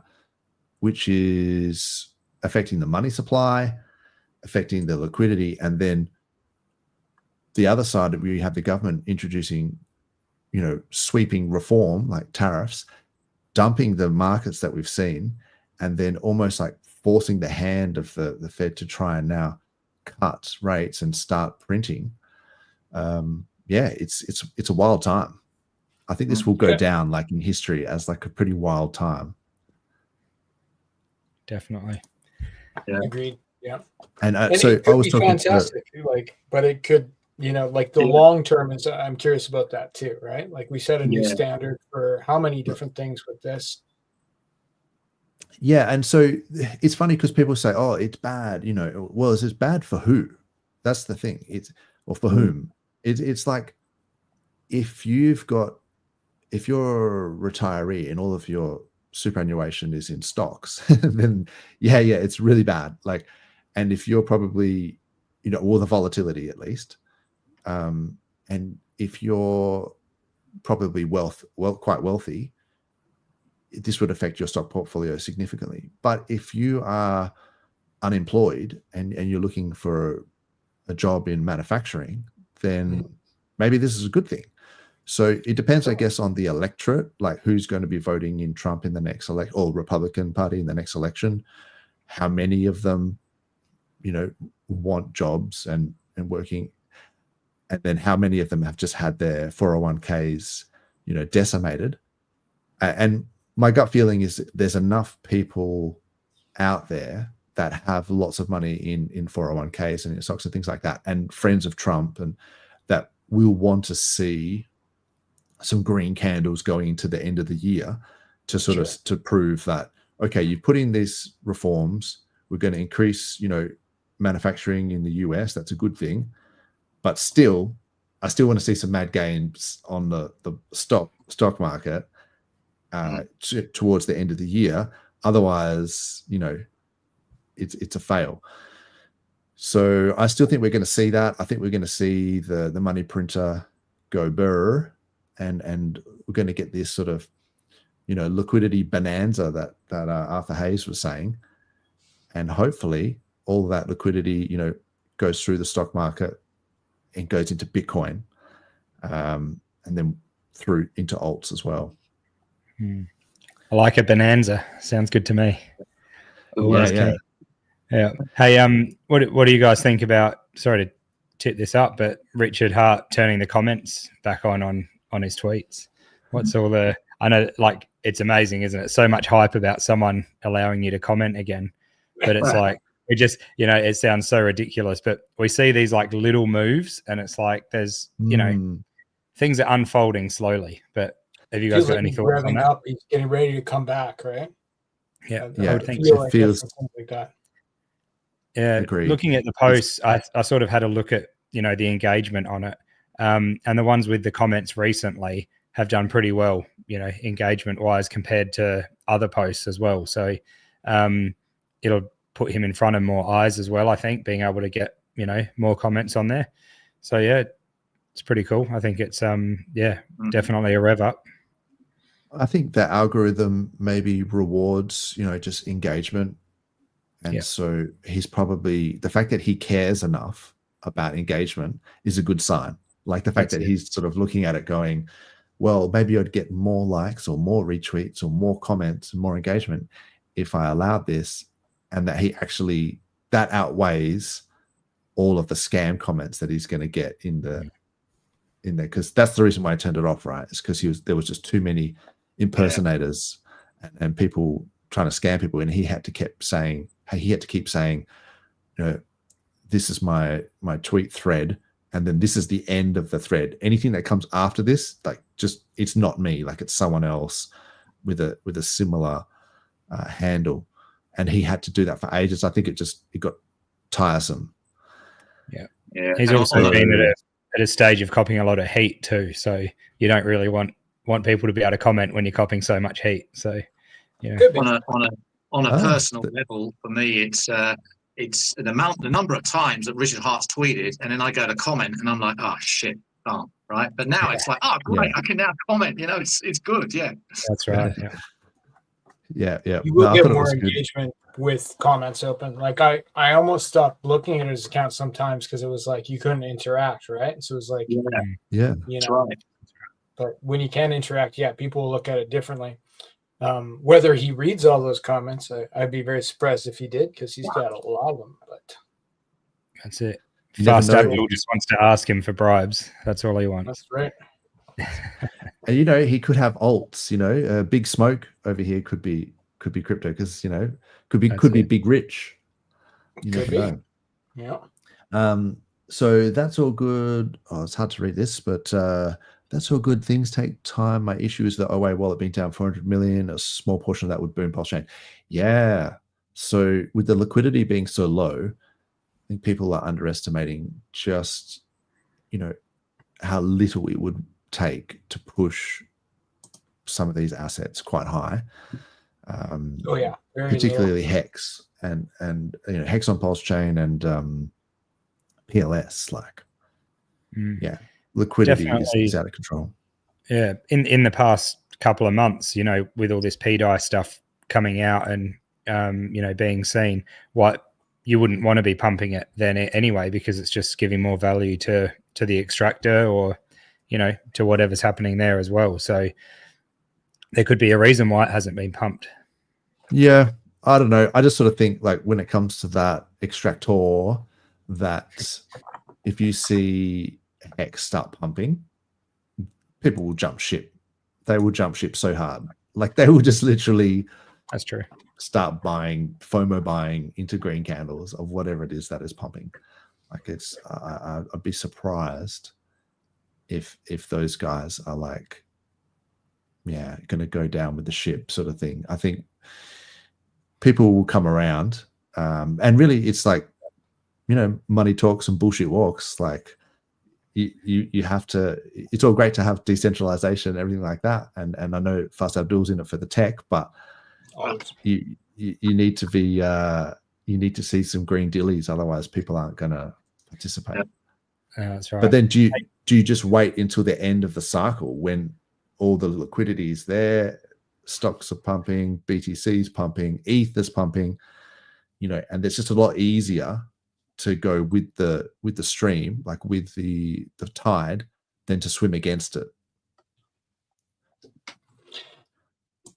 which is affecting the money supply, affecting the liquidity, and then the other side, we have the government introducing, you know, sweeping reform like tariffs, dumping the markets that we've seen, and then almost like forcing the hand of the Fed to try and now cut rates and start printing. Yeah, it's a wild time. I think this will go down like in history as like a pretty wild time. Definitely. Yeah. Agreed. Yeah. And so it could be fantastic, like, but it could, you know, like the long term is, I'm curious about that too, right? Like we set a new standard for how many different things with this. Yeah, and so it's funny because people say, "Oh, it's bad," you know. Well, is it bad for who? That's the thing. Or for whom? It's like if you're a retiree and all of your superannuation is in stocks, then yeah, it's really bad. Like, and if you're probably, you know, all the volatility at least, and if you're probably quite wealthy, this would affect your stock portfolio significantly. But if you are unemployed and you're looking for a job in manufacturing, then maybe this is a good thing. So it depends, I guess, on the electorate, like who's going to be voting in Trump in the next election, or Republican Party in the next election. How many of them, you know, want jobs and working, and then how many of them have just had their 401ks, you know, decimated. And my gut feeling is there's enough people out there that have lots of money in 401ks and in stocks and things like that, and friends of Trump, and that will want to see some green candles going into the end of the year to sort of to prove that, okay, you've put in these reforms, we're going to increase, you know, manufacturing in the US, that's a good thing, but still, I still want to see some mad gains on the stock market towards the end of the year. Otherwise, you know, it's a fail. So I still think we're going to see that. I think we're going to see the money printer go burr, and we're going to get this sort of, you know, liquidity bonanza that Arthur Hayes was saying, and hopefully all that liquidity, you know, goes through the stock market and goes into Bitcoin, and then through into alts as well. I like a bonanza. Sounds good to me. Yeah. Hey, what do you guys think about? Sorry to tip this up, but Richard Hart turning the comments back on his tweets. What's all the? I know, like, it's amazing, isn't it? So much hype about someone allowing you to comment again, but it's like we just, you know, it sounds so ridiculous, but we see these like little moves, and it's like there's, you know, things are unfolding slowly. But have you guys got any thoughts on that? Up, he's getting ready to come back, right? Yeah, I would think it feels like that. Yeah, agreed. Looking at the posts, I sort of had a look at, you know, the engagement on it, and the ones with the comments recently have done pretty well, you know, engagement wise compared to other posts as well. So it'll put him in front of more eyes as well, I think, being able to get, you know, more comments on there. So yeah, it's pretty cool. I think it's definitely a rev up. I think the algorithm maybe rewards, just engagement. And so he's probably, the fact that he cares enough about engagement is a good sign. Like the fact that he's sort of looking at it going, well, maybe I'd get more likes or more retweets or more comments and more engagement if I allowed this. And that he actually, that outweighs all of the scam comments that he's going to get in there. Because that's the reason why I turned it off, right? It's because there was just too many impersonators and people trying to scam people. And he had to keep saying, this is my tweet thread. And then this is the end of the thread. Anything that comes after this, like just, it's not me, like it's someone else with a similar handle. And he had to do that for ages. I think it got tiresome. Yeah. He's also been at a stage of copying a lot of heat too. So you don't really want people to be able to comment when you're copying so much heat. So on a personal level, for me, it's the number of times that Richard Hart's tweeted, and then I go to comment, and I'm like, oh shit, right. But now it's like, oh great, I can now comment. It's good. Yeah, that's right. Yeah. You will get more engagement with comments open. Like I almost stopped looking at his account sometimes because it was like you couldn't interact, right? So it was like, that's right. But when you can interact, people will look at it differently. Whether he reads all those comments, I'd be very surprised if he did, because he's got a lot of them. But that's it. Fast Abdul just wants to ask him for bribes. That's all he wants. That's right. And he could have alts. Big Smoke over here could be crypto, because could be Big Rich. You never know. Yeah. So that's all good. Oh, it's hard to read this, but that's all good. Things take time. My issue is the OA wallet being down 400 million. A small portion of that would boom PulseChain. Yeah. So with the liquidity being so low, I think people are underestimating just, how little it would take to push some of these assets quite high. Particularly Hex and Hex on PulseChain and PLS. Liquidity is out of control. Yeah, in the past couple of months, with all this PDI stuff coming out and being seen, what you wouldn't want to be pumping it then anyway, because it's just giving more value to the extractor or to whatever's happening there as well. So there could be a reason why it hasn't been pumped. Yeah, I don't know. I just sort of think, like, when it comes to that extractor, that if you see Hex start pumping, people will jump ship. They will jump ship so hard. Like, they will just literally, that's true, start FOMO buying into green candles of whatever it is that is pumping. Like, it's I'd be surprised if those guys are like, going to go down with the ship sort of thing. I think people will come around, and really it's like, money talks and bullshit walks. Like, you have to, it's all great to have decentralization and everything like that, and I know Fast Abdul's in it for the tech, but you need to be you need to see some green dillies, otherwise people aren't going to participate. That's right. But then do you just wait until the end of the cycle when all the liquidity is there, stocks are pumping, BTC's pumping, ETH is pumping, and it's just a lot easier to go with the stream, like with the tide, than to swim against it.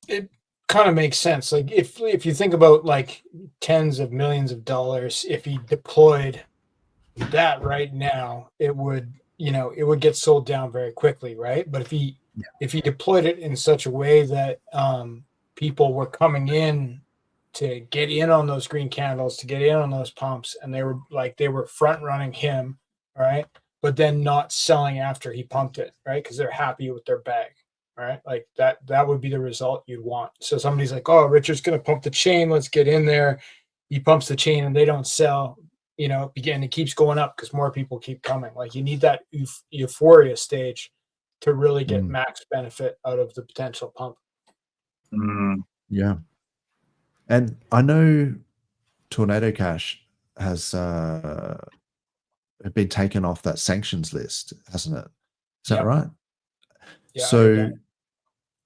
It kind of makes sense. Like, if you think about like tens of millions of dollars, if he deployed that right now, it would get sold down very quickly, right? But if he deployed it in such a way that people were coming in to get in on those green candles, to get in on those pumps, and they were front running him, right? But then not selling after he pumped it, right? Because they're happy with their bag, right? Like that would be the result you'd want. So somebody's like, oh, Richard's going to pump the chain, let's get in there. He pumps the chain and they don't sell, again, it keeps going up because more people keep coming. Like, you need that euphoria stage to really get max benefit out of the potential pump. Yeah. And I know Tornado Cash has been taken off that sanctions list, hasn't it? Is that Yep. right? Yeah, I heard So that.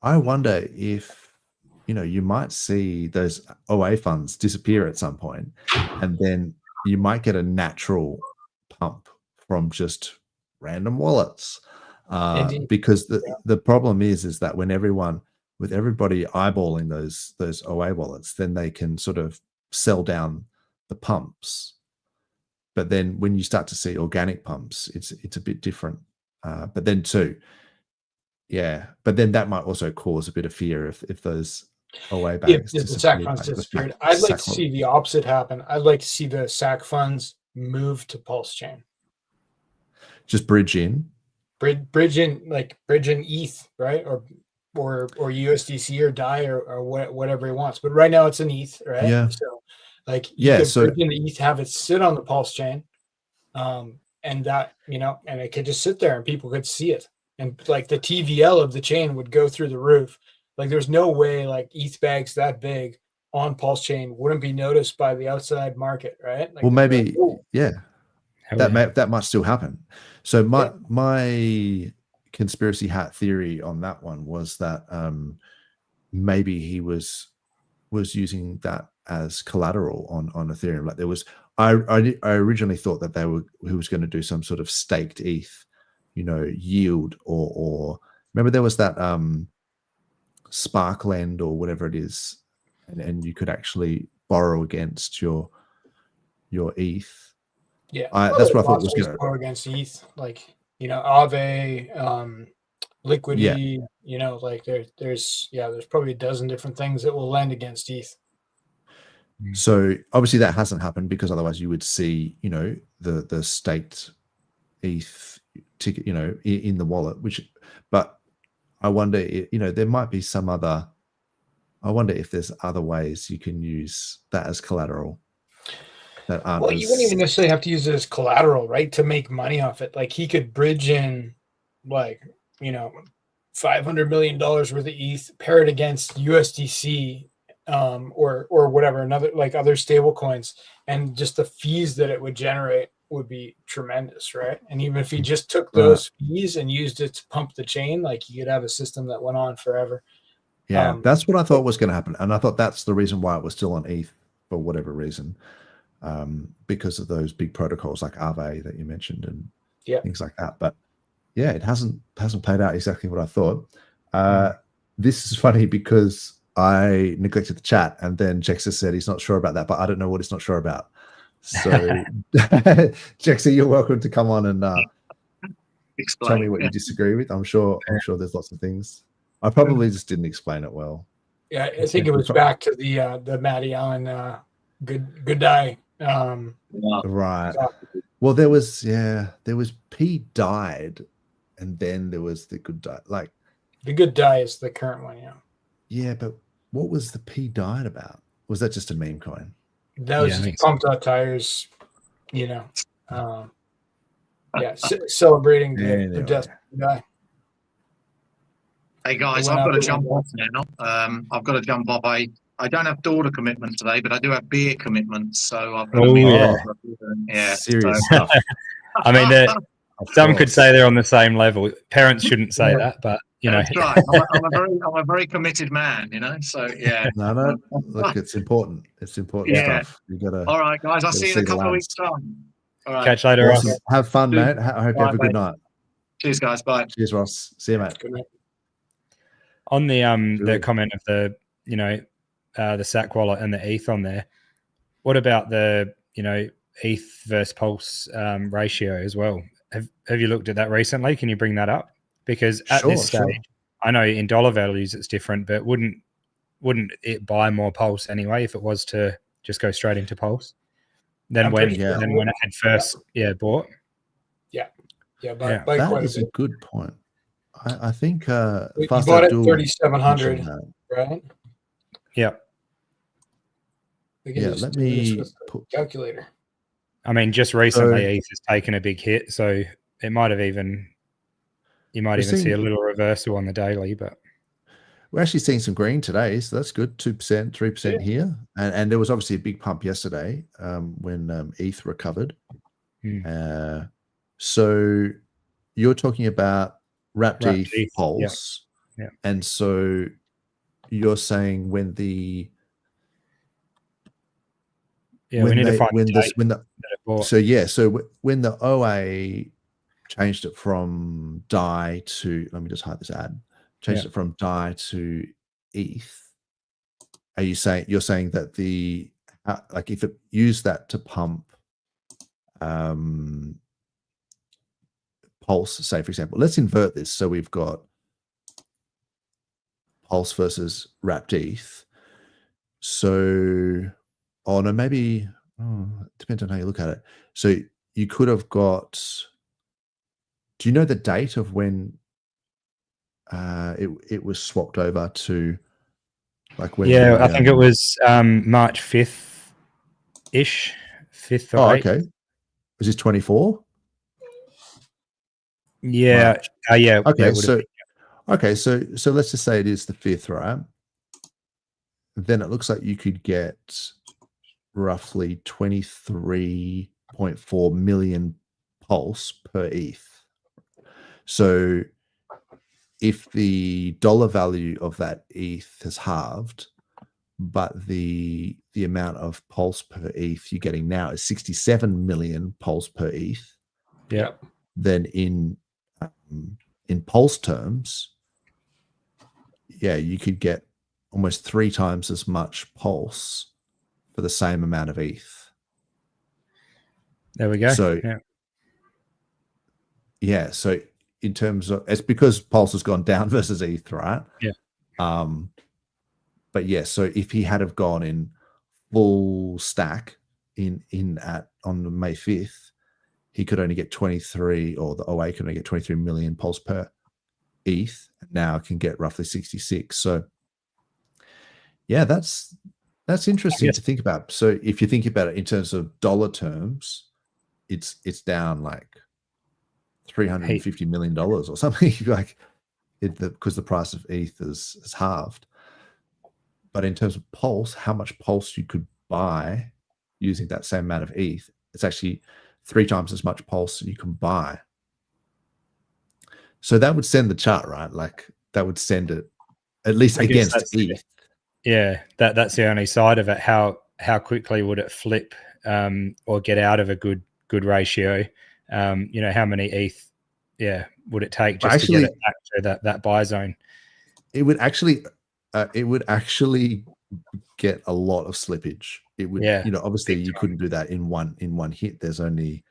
I wonder if, you might see those OA funds disappear at some point, and then you might get a natural pump from just random wallets. Indeed. Because the problem is that when with everybody eyeballing those OA wallets, then they can sort of sell down the pumps. But then when you start to see organic pumps, it's a bit different. But then but then that might also cause a bit of fear if those OA banks If the SAC funds disappeared. I'd like to see the opposite happen. I'd like to see the SAC funds move to PulseChain. Just bridge in ETH, right? Or USDC or DAI or whatever he wants. But right now it's an ETH, right? Yeah. So you could bridge in the ETH, have it sit on the PulseChain, and that, and it could just sit there and people could see it. And like the TVL of the chain would go through the roof. Like there's no way like ETH bags that big on PulseChain wouldn't be noticed by the outside market, right? Like, well, maybe, like, that might still happen. So my conspiracy hat theory on that one was that maybe he was using that as collateral on Ethereum. Like there was, I originally thought that he was going to do some sort of staked ETH, yield or remember there was that Sparkland or whatever it is, and you could actually borrow against your ETH. Yeah, that's what I thought was going to borrow against ETH, like Aave, Liquidity. Like there's probably a dozen different things that will lend against ETH. So obviously that hasn't happened because otherwise you would see, the staked ETH ticket, in the wallet. But I wonder, there might be some other. I wonder if there's other ways you can use that as collateral. That aren't. Well, you wouldn't even necessarily have to use it as collateral, right? To make money off it, like he could bridge in, like $500 million worth of ETH, pair it against USDC, or whatever, other stable coins, and just the fees that it would generate would be tremendous, right? And even if he just took those fees and used it to pump the chain, like you could have a system that went on forever. Yeah, that's what I thought was going to happen, and I thought that's the reason why it was still on ETH for whatever reason, because of those big protocols like Aave that you mentioned and things like that. But yeah, it hasn't played out exactly what I thought. This is funny because I neglected the chat, and then Jexer said he's not sure about that, but I don't know what he's not sure about. So, Jexer, you're welcome to come on and tell me what you disagree with. I'm sure there's lots of things. I probably just didn't explain it well. Yeah, I think it was back to the Matty Allen good die. Right. Well, there was P died, and then there was the good die. Like the good die is the current one, Yeah, but what was the P died about? Was that just a meme coin? That was just pumped out tires, celebrating the death of the guy. Hey guys, I've got to jump off now. I've got to jump off. I don't have daughter commitment today, but I do have beer commitments. So I've got to be serious stuff. I mean, some could say they're on the same level. Parents shouldn't say that, but that's right. I'm a very committed man, So yeah. No. Look, it's important. It's important stuff. You gotta. All right, guys. I'll see you in a couple of weeks' time. All right. Catch you later, awesome. Ross. Have fun, mate. I hope you have a good night. Cheers, guys. Bye. Cheers, Ross. See you, mate. Good night. On the comment of the the SAC wallet and the ETH on there, what about the ETH versus Pulse ratio as well? Have you looked at that recently? Can you bring that up? Because at this stage, I know in dollar values it's different, but wouldn't it buy more Pulse anyway if it was to just go straight into Pulse? Then when it had first bought. That is a good point. I think you bought it 3,700, right? Yeah. Let me put calculator. I mean, just recently ETH has taken a big hit, so it might have even see a little reversal on the daily, but we're actually seeing some green today, so that's good. 2%, 3% here, and there was obviously a big pump yesterday when ETH recovered. So you're talking about wrapped Wrapped ETH ETH, Pulse. Yeah. And so you're saying when the we need to find when the this date when the that it bought. so when the OA changed it from DAI to, let me just hide this ad, changed it from DAI to ETH. You're saying that like if it used that to pump Pulse, say for example, let's invert this. So we've got Pulse versus wrapped ETH. So, maybe it depends on how you look at it. So you could have got. Do you know the date of when it was swapped over to, like when? I think it was March 5th ish, 5th or 8th. Okay. Was this 24? Yeah. Yeah. Okay. Yeah, so let's just say it is the 5th, right? Then it looks like you could get roughly 23.4 million Pulse per ETH. So if the dollar value of that ETH has halved, but the amount of Pulse per ETH you're getting now is 67 million Pulse per ETH. Yeah. Then in Pulse terms, you could get almost 3 times as much Pulse for the same amount of ETH. There we go. So so in terms of, it's because Pulse has gone down versus ETH, right? Yeah. But so if he had have gone in full stack on the May 5th, he could only get 23, or the OA could only get 23 million Pulse per ETH. Now can get roughly 66. So that's interesting to think about. So if you think about it in terms of dollar terms, it's down like $350 million or something, like because the price of ETH is halved. But in terms of Pulse, how much Pulse you could buy using that same amount of ETH, it's actually 3 times as much Pulse you can buy. So that would send the chart, right? Like that would send it at least against ETH. Yeah, that's the only side of it. How quickly would it flip or get out of a good ratio? How many ETH would it take just to get it back to that buy zone? It would actually get a lot of slippage. It would, obviously you couldn't do that in one hit. There's only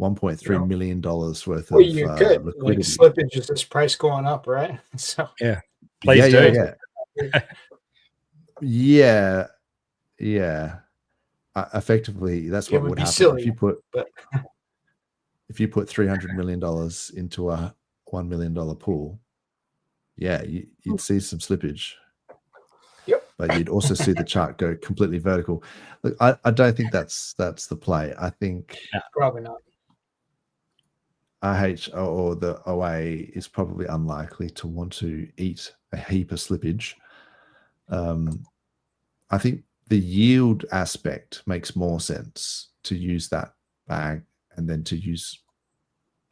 $1.3 million worth of liquidity. Like slippage is this price going up, right? So please do. Effectively, that's what would happen silly, if you put $300 million into a $1 million pool. You'd see some slippage. Yep. But you'd also see the chart go completely vertical. Look, I don't think that's the play. I think probably not. RH or the OA is probably unlikely to want to eat a heap of slippage. I think the yield aspect makes more sense, to use that bag and then to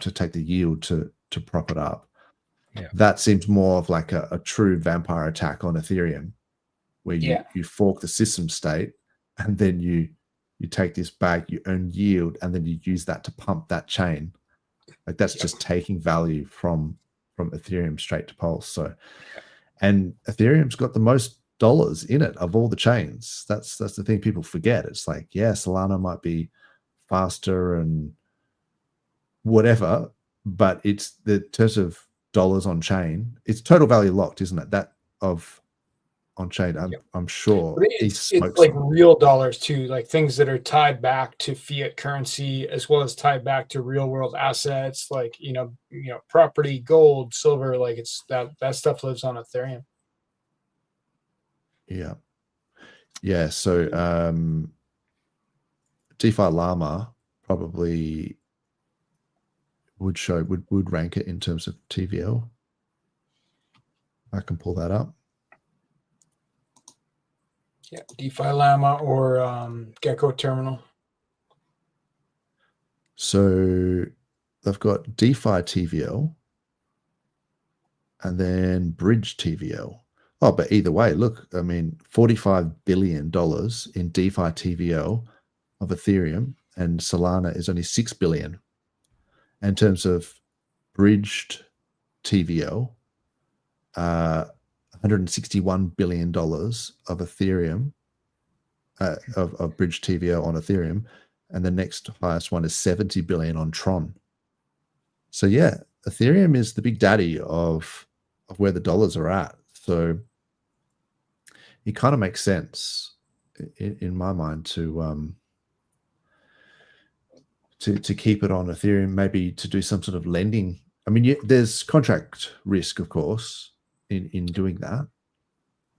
take the yield to prop it up. Yeah. That seems more of like a true vampire attack on Ethereum, where you fork the system state and then you take this bag, you earn yield, and then you use that to pump that chain. Like that's just taking value from Ethereum straight to Pulse. So, and Ethereum's got the most dollars in it of all the chains. That's the thing people forget. It's like, Solana might be faster and whatever, but it's the terms of dollars on chain, it's total value locked, isn't it? That of on chain, I'm sure it's like real dollars too, like things that are tied back to fiat currency as well as tied back to real world assets, like property, gold, silver. Like it's that stuff lives on Ethereum. So DeFi Llama probably would rank it in terms of TVL. I can pull that up. DeFi Llama or Gecko Terminal. So they've got DeFi TVL and then Bridge TVL. Oh, but either way, look, I mean, $45 billion in DeFi TVL of Ethereum, and Solana is only $6 billion. In terms of bridged TVL, $161 billion of Ethereum, of bridged TVL on Ethereum, and the next highest one is 70 billion on Tron. So yeah, Ethereum is the big daddy of where the dollars are at. So it kind of makes sense in my mind to keep it on Ethereum, maybe to do some sort of lending. I mean, there's contract risk, of course, in doing that.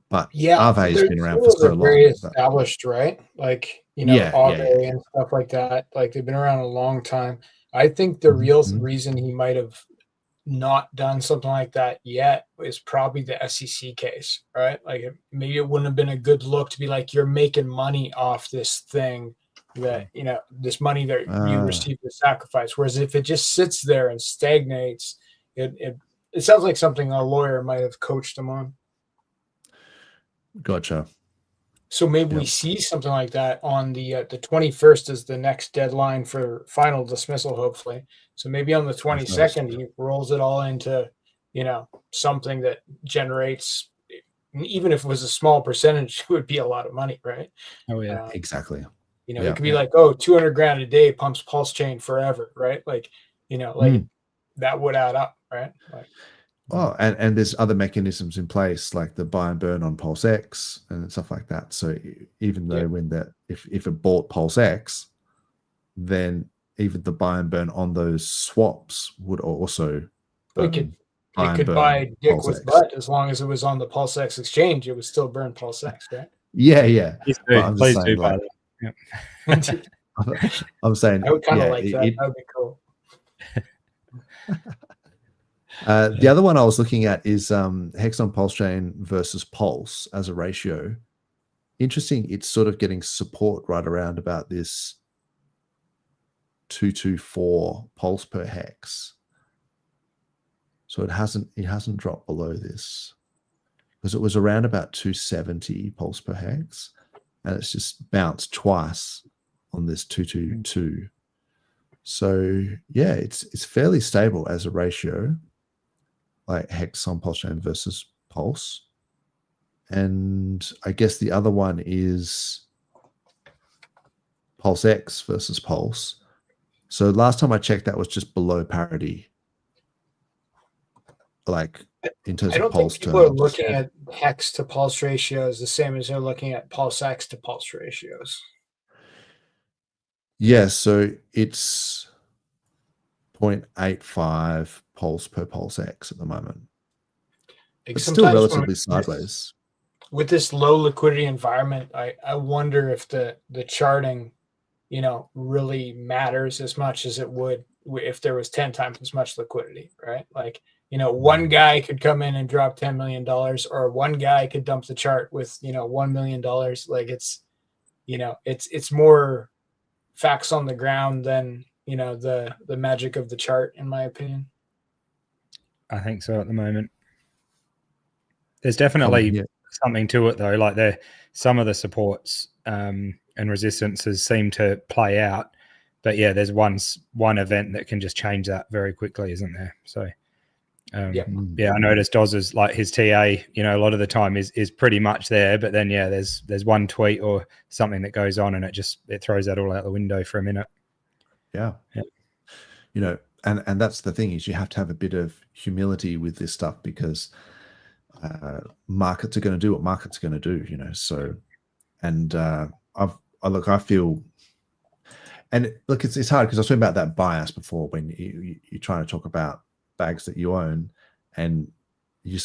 But yeah, Aave has been around for so long. Very established, right? Like, Aave and stuff like that. Like, they've been around a long time. I think the real reason he might have not done something like that yet is probably the SEC case, right? Like, maybe it wouldn't have been a good look to be like, you're making money off this thing that, this money that you received as sacrifice. Whereas if it just sits there and stagnates, it sounds like something a lawyer might have coached him on. Gotcha. So maybe we see something like that on the 21st is the next deadline for final dismissal, hopefully. So maybe on the 22nd, he rolls it all into, something that generates, even if it was a small percentage, it would be a lot of money, right? Oh, yeah. Exactly. It could be like, oh, 200 grand a day pumps PulseChain forever, right? Like, that would add up, right? Like, oh, and there's other mechanisms in place like the buy and burn on PulseX and stuff like that. So even though if it bought PulseX, then even the buy and burn on those swaps would also it could buy dick with butt as long as it was on the PulseX exchange. It would still burn PulseX, right? Yeah. Please do buy that. Yep. I'm saying I would kind of like that. That would be cool. The other one I was looking at is Hex on PulseChain versus Pulse as a ratio. Interesting. It's sort of getting support right around about this 224 pulse per hex. So it hasn't dropped below this, because it was around about 270 pulse per hex, and it's just bounced twice on this 222. So yeah, it's fairly stable as a ratio, like Hex on PulseChain versus Pulse. And I guess the other one is PulseX versus Pulse. So last time I checked, that was just below parity, like in terms of Pulse terms. I don't think people are looking at Hex to Pulse ratios the same as they're looking at PulseX to Pulse ratios. Yeah, so it's 0.85 pulse per PulseX at the moment. It's still relatively sideways. With this low liquidity environment, I wonder if the charting, really matters as much as it would if there was 10 times as much liquidity, right? Like, one guy could come in and drop $10 million, or one guy could dump the chart with, $1 million. Like, it's more facts on the ground than, the magic of the chart, in my opinion. I think so at the moment. There's definitely something to it, though. Like, some of the supports and resistances seem to play out, but yeah, there's one event that can just change that very quickly, isn't there? So I noticed Dozza's, like, his TA, a lot of the time is pretty much there, but then there's one tweet or something that goes on and it throws that all out the window for a minute. Yeah. And that's the thing, is you have to have a bit of humility with this stuff, because markets are going to do what markets are going to do, so, and I feel, and look, it's hard, because I was talking about that bias before, when you're trying to talk about bags that you own, and you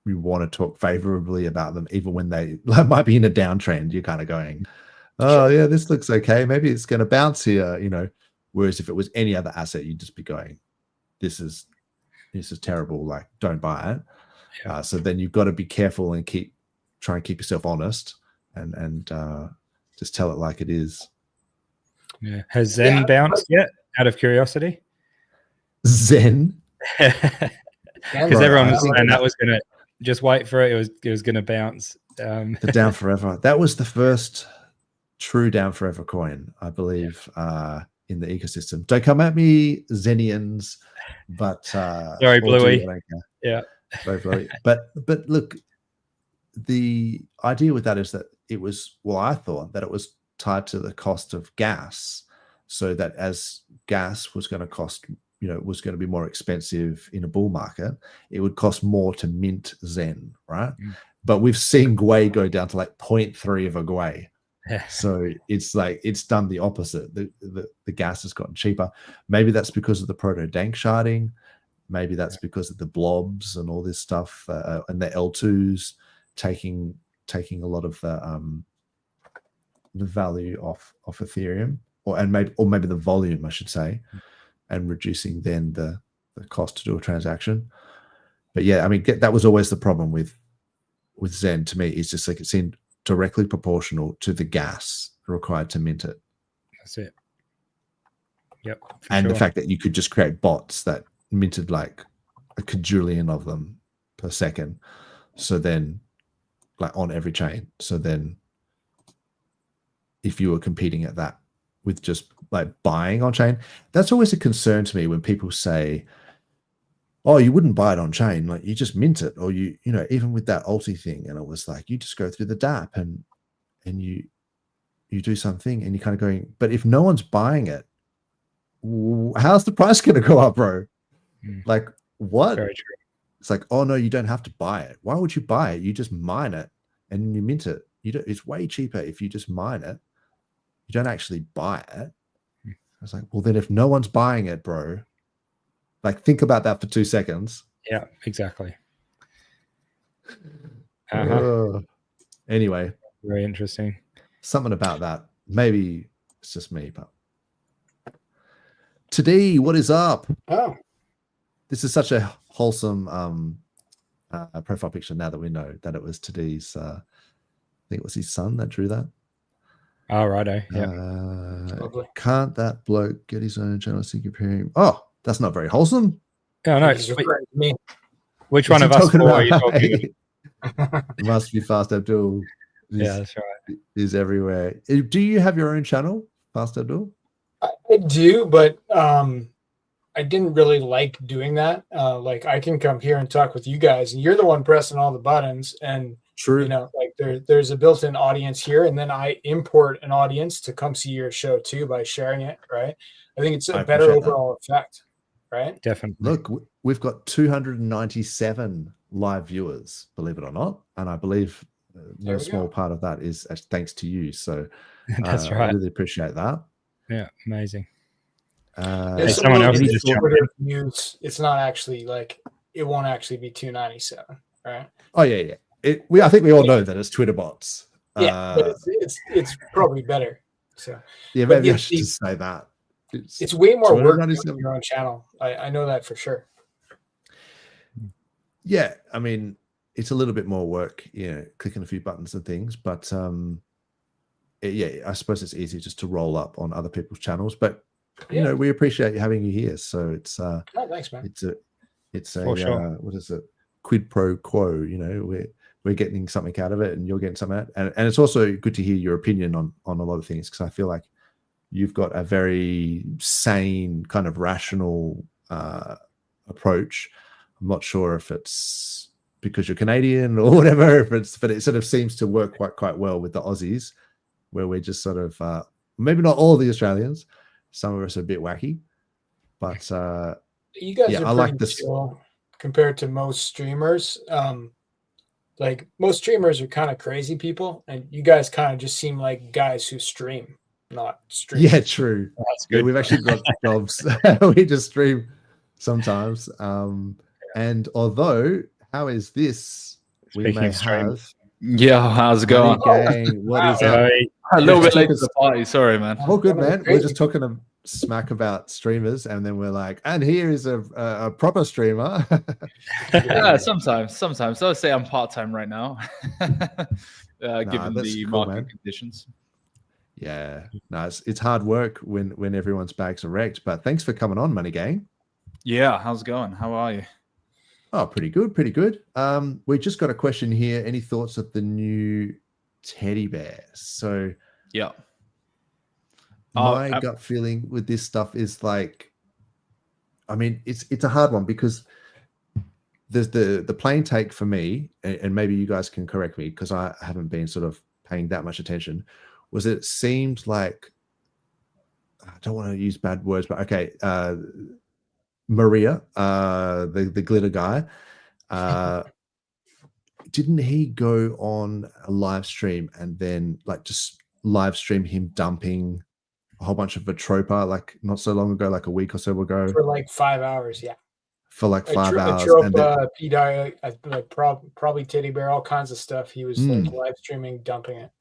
want to talk favorably about them, even when they might be in a downtrend. You're kind of going, oh yeah, this looks okay, maybe it's going to bounce here, whereas if it was any other asset, you'd just be going, this is terrible, like, don't buy it. So then you've got to be careful and try and keep yourself honest, and just tell it like it is. Yeah. Has Zen bounced yet? Out of curiosity, Zen. because everyone was saying that was gonna just wait for it. It was gonna bounce. The down forever. That was the first true down forever coin, I believe, in the ecosystem. Don't come at me, Zenians, but sorry, Bluey. Yeah, very Bluey. But look, the idea with that is that it was, well, I thought that it was tied to the cost of gas, so that as gas was going to cost, was going to be more expensive in a bull market, it would cost more to mint Zen, right? But we've seen Gwei go down to like 0.3 of a Gwei. So it's like it's done the opposite. The gas has gotten cheaper. Maybe that's because of the proto-dank sharding. Maybe that's because of the blobs and all this stuff, and the L2s taking a lot of the value off Ethereum, or maybe the volume, I should say, and reducing then the cost to do a transaction. But yeah, I mean, that was always the problem with Zen to me. It's just like it seemed directly proportional to the gas required to mint it. That's it. Yep. And the fact that you could just create bots that minted like a quadrillion of them per second. So then, like on every chain. So then, if you were competing at that with just like buying on chain, that's always a concern to me when people say, oh, you wouldn't buy it on chain, like you just mint it, or you even with that Alti thing, and it was like you just go through the DApp and you do something, and you're kind of going, but if no one's buying it, how's the price going to go up, bro? Like what? Very true. It's like, oh no, you don't have to buy it. Why would you buy it? You just mine it and you mint it. It's way cheaper if you just mine it. You don't actually buy it. I was like, well, then if no one's buying it, bro, like think about that for 2 seconds. Yeah, exactly. Anyway, very interesting. Something about that. Maybe it's just me, but today, what is up? Oh, this is such a wholesome profile picture. Now that we know that it was today's, I think it was his son that drew that. Oh, righto. Yeah. Can't that bloke get his own channel so you compare him? Oh, that's not very wholesome. Oh, no. Which one of us four are you talking about? Must be Fast Abdul. Yeah, that's right. Is everywhere. Do you have your own channel, Fast Abdul? I do, but I didn't really like doing that. Like I can come here and talk with you guys, and you're the one pressing all the buttons, and true. Like there's a built-in audience here, and then I import an audience to come see your show too by sharing it. Right? I think it's a better overall effect. Right? Definitely. Look, we've got 297 live viewers, believe it or not, and I believe no small part of that is thanks to you. So that's right. I really appreciate that. Yeah, amazing. Someone else just views. It's not actually like it won't actually be 297, right? Oh yeah. I think we all know that it's Twitter bots. Yeah, but it's probably better. So yeah, maybe I should just say that. It's way more work on your own channel. I know that for sure. Yeah, I mean, it's a little bit more work, clicking a few buttons and things, but I suppose it's easy just to roll up on other people's channels. But we appreciate having you here. So it's thanks, man. It's a what is it? Quid pro quo. We're getting something out of it, and you're getting something out. And it's also good to hear your opinion on a lot of things, because I feel like you've got a very sane, kind of rational approach. I'm not sure if it's because you're Canadian or whatever, but it sort of seems to work quite well with the Aussies, where we're just sort of maybe not all the Australians. Some of us are a bit wacky, but you guys are pretty chill compared to most streamers. Like most streamers are kind of crazy people, and you guys kind of just seem like guys who stream, not stream. Yeah, true. That's good. Yeah, we've actually got jobs. We just stream sometimes. And although, how is this? Speaking we may have. Yeah, how's it going? What is up? A little bit late to the party. Sorry, man. Oh, good, man. We're just talking to smack about streamers, and then we're like, and here is a proper streamer. Yeah, sometimes. I would say I'm part-time right now, given the market conditions. Yeah, no, it's hard work when everyone's bags are wrecked. But thanks for coming on, Money Gang. Yeah, how's it going? How are you? Oh, pretty good, pretty good. We just got a question here. Any thoughts of the new teddy bear? So Yeah. my gut feeling with this stuff is like, I mean, it's a hard one because there's the plain take for me, and maybe you guys can correct me because I haven't been sort of paying that much attention, was it seemed like, I don't want to use bad words, but okay, Maria, the glitter guy, didn't he go on a live stream and then like just live stream him dumping a whole bunch of Atropa like not so long ago, like a week or so ago? For like 5 hours, yeah. For like 5 hours. Atropa, P-Dye, like probably Teddy Bear, all kinds of stuff. He was like live streaming, dumping it.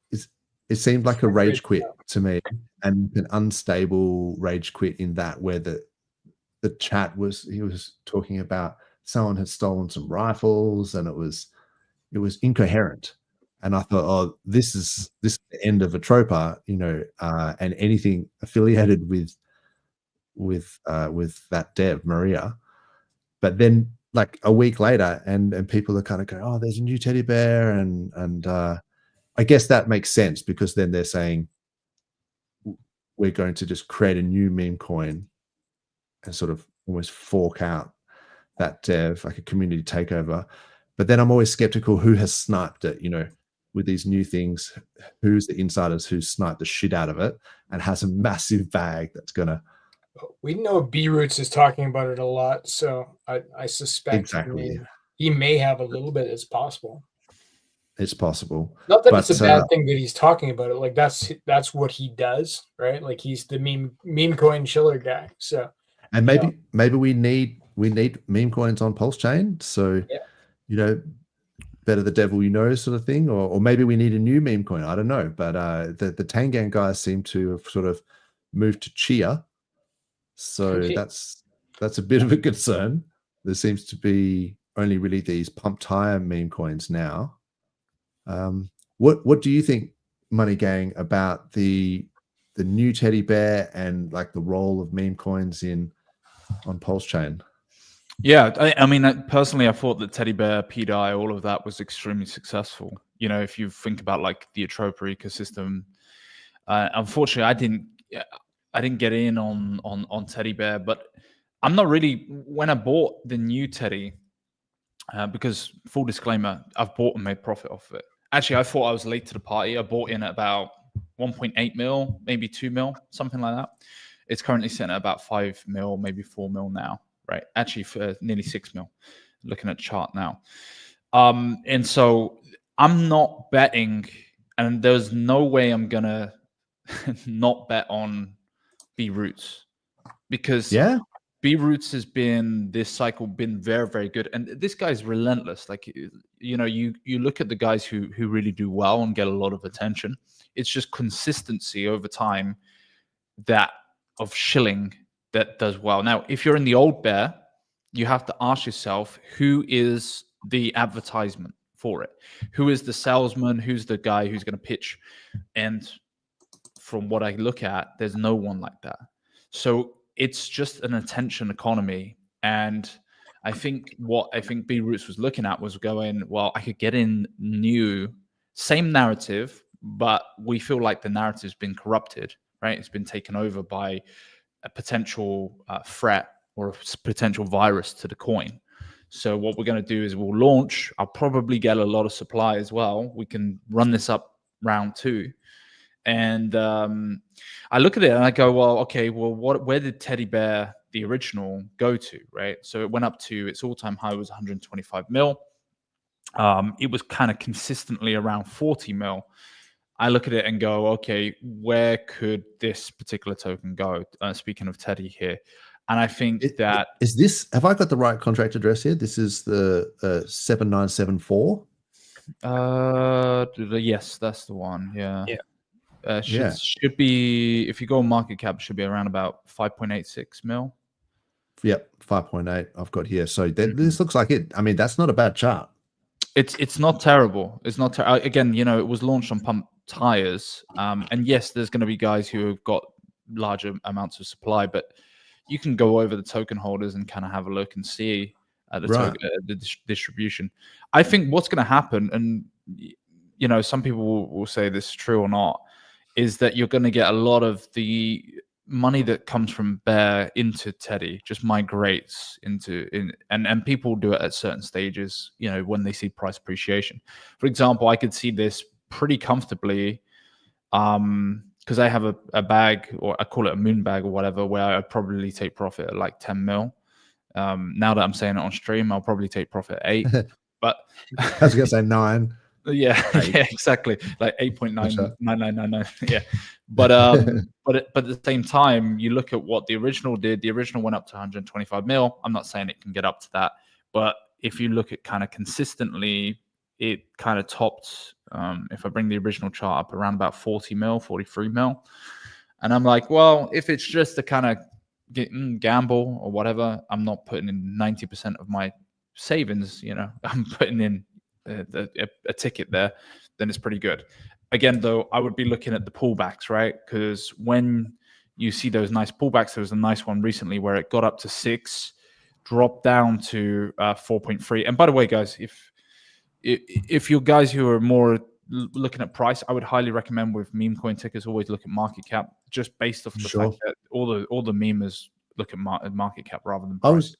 It seemed like a rage quit to me, and an unstable rage quit in that where the chat he was talking about someone had stolen some rifles and it was incoherent. And I thought, oh, this is the end of Atropa, and anything affiliated with that dev, Maria. But then like a week later and people are kind of going, oh, there's a new teddy bear, and I guess that makes sense because then they're saying we're going to just create a new meme coin and sort of almost fork out that dev, like a community takeover. But then I'm always skeptical who has sniped it, with these new things, who's the insiders who sniped the shit out of it and has a massive bag that's going to. We know B-Roots is talking about it a lot, so I suspect exactly. he may have a little bit. It's possible. It's possible. Not that it's a bad thing that he's talking about it. Like that's what he does, right? Like he's the meme coin chiller guy. So and maybe we need meme coins on PulseChain. So better the devil sort of thing, or maybe we need a new meme coin. I don't know. But the Tangan guys seem to have sort of moved to Chia. So that's a bit of a concern. There seems to be only really these pump tire meme coins now. What do you think, Money Gang, about the new teddy bear and like the role of meme coins on PulseChain? Yeah, I mean, personally, I thought that Teddy Bear, P-Dye, all of that was extremely successful. If you think about like the Atropa ecosystem, unfortunately, I didn't get in on Teddy Bear, but I'm not really. When I bought the new Teddy, because full disclaimer, I've bought and made profit off of it. Actually, I thought I was late to the party. I bought in at about 1.8 mil, maybe 2 mil, something like that. It's currently sitting at about 5 mil, maybe 4 mil now, right? Actually, for nearly 6 mil, looking at chart now. And so I'm not betting, and there's no way I'm going to not bet on B-Roots, because B-Roots has been this cycle been very, very good, and this guy's relentless. Like you look at the guys who really do well and get a lot of attention. It's just consistency over time that of shilling that does well. Now, if you're in the old bear, you have to ask yourself, who is the advertisement for it? Who is the salesman? Who's the guy who's going to pitch? And from what I look at, there's no one like that. So it's just an attention economy. And I think what B-Roots was looking at was going, well, I could get in new, same narrative, but we feel like the narrative's been corrupted, right? It's been taken over by a potential threat or a potential virus to the coin. So what we're going to do is we'll launch. I'll probably get a lot of supply as well. We can run this up round 2. And I look at it and I go, well, okay, well, where did Teddy Bear, the original, go to, right? So it went up to, its all-time high was 125 mil. It was kind of consistently around 40 mil. I look at it and go, okay, where could this particular token go? Speaking of Teddy here. And I think that... Is this, have I got the right contract address here? This is the 7974? Yes, that's the one, yeah. Should be, if you go on market cap, should be around about 5.86 mil. Yep, 5.8 I've got here. So this looks like it. I mean, that's not a bad chart. It's not terrible. It's not again, it was launched on tires. And yes, there's going to be guys who have got larger amounts of supply, but you can go over the token holders and kind of have a look and see the distribution. I think what's going to happen, and you know, some people will say this is true or not, is that you're going to get a lot of the money that comes from Bear into Teddy just migrates and people do it at certain stages, you know, when they see price appreciation. For example, I could see this pretty comfortably because I have a bag, or I call it a moon bag or whatever, where I'd probably take profit at like 10 mil. Now that I'm saying it on stream, I'll probably take profit at 8. But I was going to say 9. Yeah, yeah, exactly. Like 8.99999. Yeah. But at the same time, you look at what the original did. The original went up to 125 mil. I'm not saying it can get up to that, but if you look at kind of consistently, it kind of topped. If I bring the original chart up, around about 40 mil, 43 mil, and I'm like, well, if it's just a kind of gamble or whatever, I'm not putting in 90% of my savings. You know, I'm putting in a ticket there, then it's pretty good. Again, though, I would be looking at the pullbacks, right? Because when you see those nice pullbacks, there was a nice one recently where it got up to 6, dropped down to 4.3. And by the way, guys, if you're guys who are more looking at price, I would highly recommend with meme coin tickers always look at market cap, just based off the fact that all the memers look at market cap rather than price.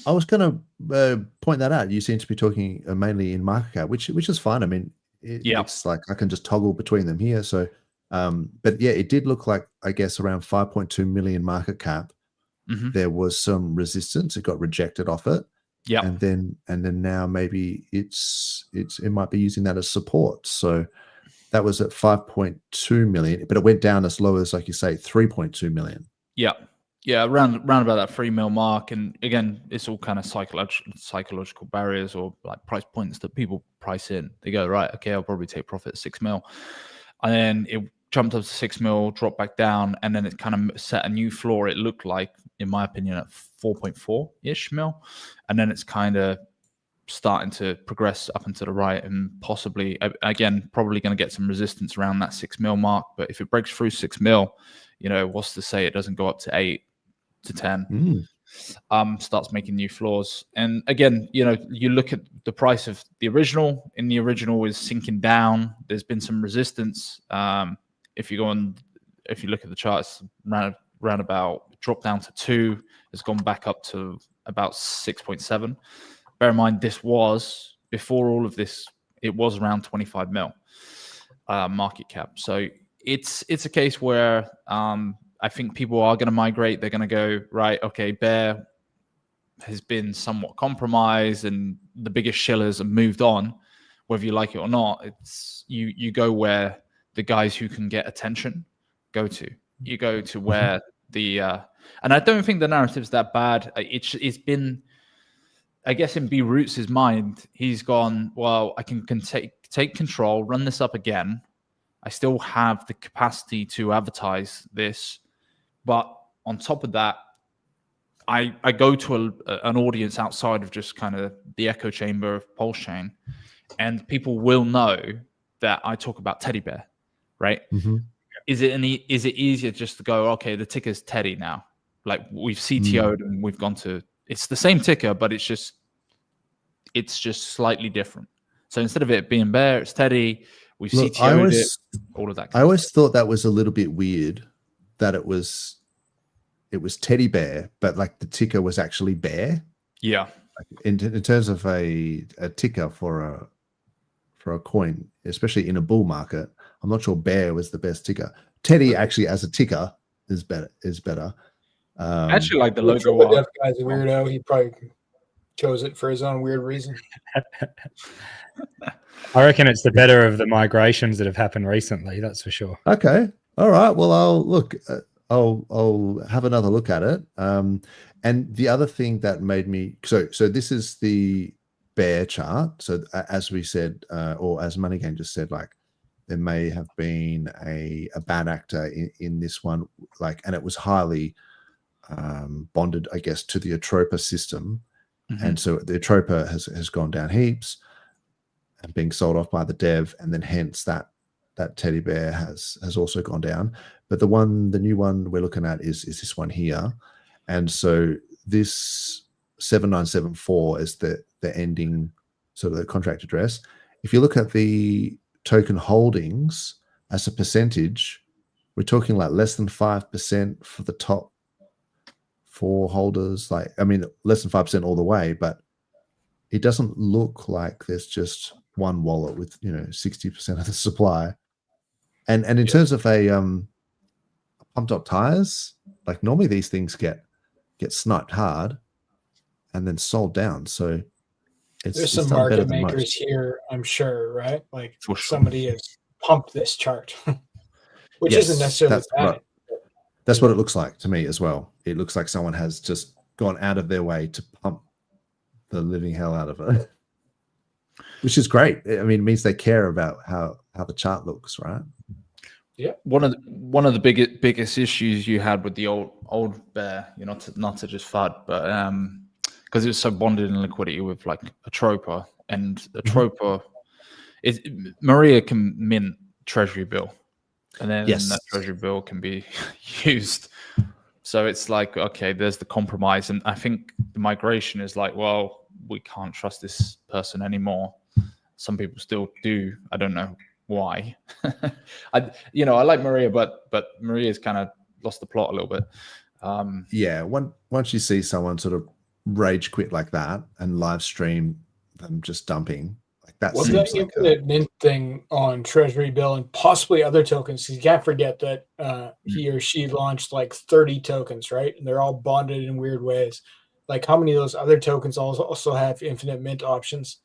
I was going to point that out. You seem to be talking mainly in market cap, which is fine. I mean, it's like I can just toggle between them here. So, but yeah, it did look like, I guess, around 5.2 million market cap. Mm-hmm. There was some resistance. It got rejected off it. Yeah, and then now maybe it might be using that as support. So that was at 5.2 million, but it went down as low as, like you say, 3.2 million. Yeah. Yeah, around about that 3 mil mark. And again, it's all kind of psychological barriers or like price points that people price in. They go, right, okay, I'll probably take profit at 6 mil. And then it jumped up to 6 mil, dropped back down, and then it kind of set a new floor. It looked like, in my opinion, at 4.4-ish mil. And then it's kind of starting to progress up and to the right, and possibly, again, probably going to get some resistance around that 6 mil mark. But if it breaks through 6 mil, you know, what's to say it doesn't go up to 8 to 10, starts making new floors. And again, you know, you look at the price of the original, and the original is sinking down. There's been some resistance. If you look at the charts, round about dropped down to 2, has gone back up to about 6.7. Bear in mind, this was before all of this, it was around 25 mil market cap. So it's a case where I think people are going to migrate. They're going to go, right, okay, Bear has been somewhat compromised and the biggest shillers have moved on, whether you like it or not. It's you go where the guys who can get attention go to. You go to where the and I don't think the narrative's that bad. It's been, I guess, in B Roots' mind, he's gone, well, I can take control, run this up again. I still have the capacity to advertise this, but on top of that, I go to an audience outside of just kind of the echo chamber of PulseChain, and people will know that I talk about Teddy Bear, right? Mm-hmm. Is it easier just to go, okay, the ticker's Teddy now? Like we've CTO'd and we've gone to, it's the same ticker, but it's just slightly different. So instead of it being Bear, it's Teddy. We've CTO'd it, all of that. I always thought that was a little bit weird that it was Teddy Bear, but like the ticker was actually Bear. Yeah. In terms of a ticker for a coin, especially in a bull market, I'm not sure Bear was the best ticker. Teddy actually as a ticker is better. I actually like the logo. The Def guy's a weirdo. He probably chose it for his own weird reason. I reckon it's the better of the migrations that have happened recently. That's for sure. Okay. All right. Well, I'll have another look at it. And the other thing that made me so this is the Bear chart. So as we said, or as Money Game just said, like there may have been a bad actor in this one, like, and it was highly bonded, I guess, to the Atropa system. Mm-hmm. And so the Atropa has gone down heaps and being sold off by the dev, and then hence that teddy bear has also gone down. But the new one we're looking at is this one here. And so this 7974 is the ending sort of the contract address. If you look at the token holdings as a percentage, we're talking like less than 5% for the top 4 holders. Like, I mean, less than 5% all the way, but it doesn't look like there's just one wallet with 60% of the supply. And in terms of a pumped up tires, like normally these things get sniped hard and then sold down. So there's some market makers here, I'm sure, right? Like somebody has pumped this chart, which isn't necessarily bad. That's what it looks like to me as well. It looks like someone has just gone out of their way to pump the living hell out of it, which is great. I mean, it means they care about how the chart looks, right? Yeah. One of the biggest issues you had with the old bear, not to just FUD, but because it was so bonded in liquidity with like a troper, and a troper, Maria can mint treasury bill, and then that treasury bill can be used. So it's like, okay, there's the compromise, and I think the migration is like, well, we can't trust this person anymore. Some people still do. I don't know why. I like Maria, but Maria's kind of lost the plot a little bit. Once you see someone sort of rage quit like that and live stream them just dumping, like that seems that like infinite mint thing on treasury bill and possibly other tokens. You can't forget that he or she launched like 30 tokens, right? And they're all bonded in weird ways. Like, how many of those other tokens also have infinite mint options?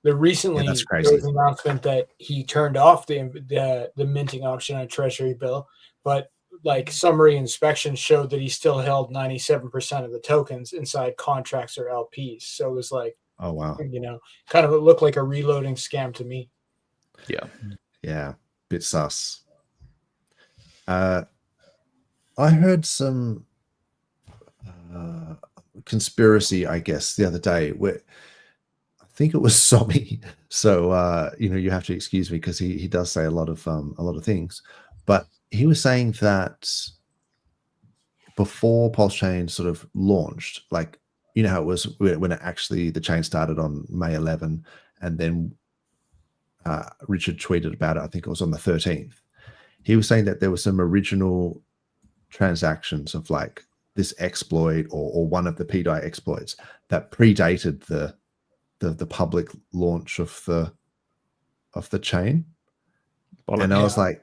There recently there was an announcement that he turned off the minting option on treasury bill, but like summary inspection showed that he still held 97% of the tokens inside contracts or LPs. So it was like, oh wow, kind of it looked like a reloading scam to me. Yeah, bit sus. I heard some conspiracy, I guess, the other day where I think it was Sobby. So you have to excuse me because he does say a lot of things, but he was saying that before PulseChain sort of launched, like, how it was when the chain started on May 11, and then Richard tweeted about it. I think it was on the 13th. He was saying that there were some original transactions of like this exploit or one of the PDI exploits that predated the public launch of the chain. And I was like,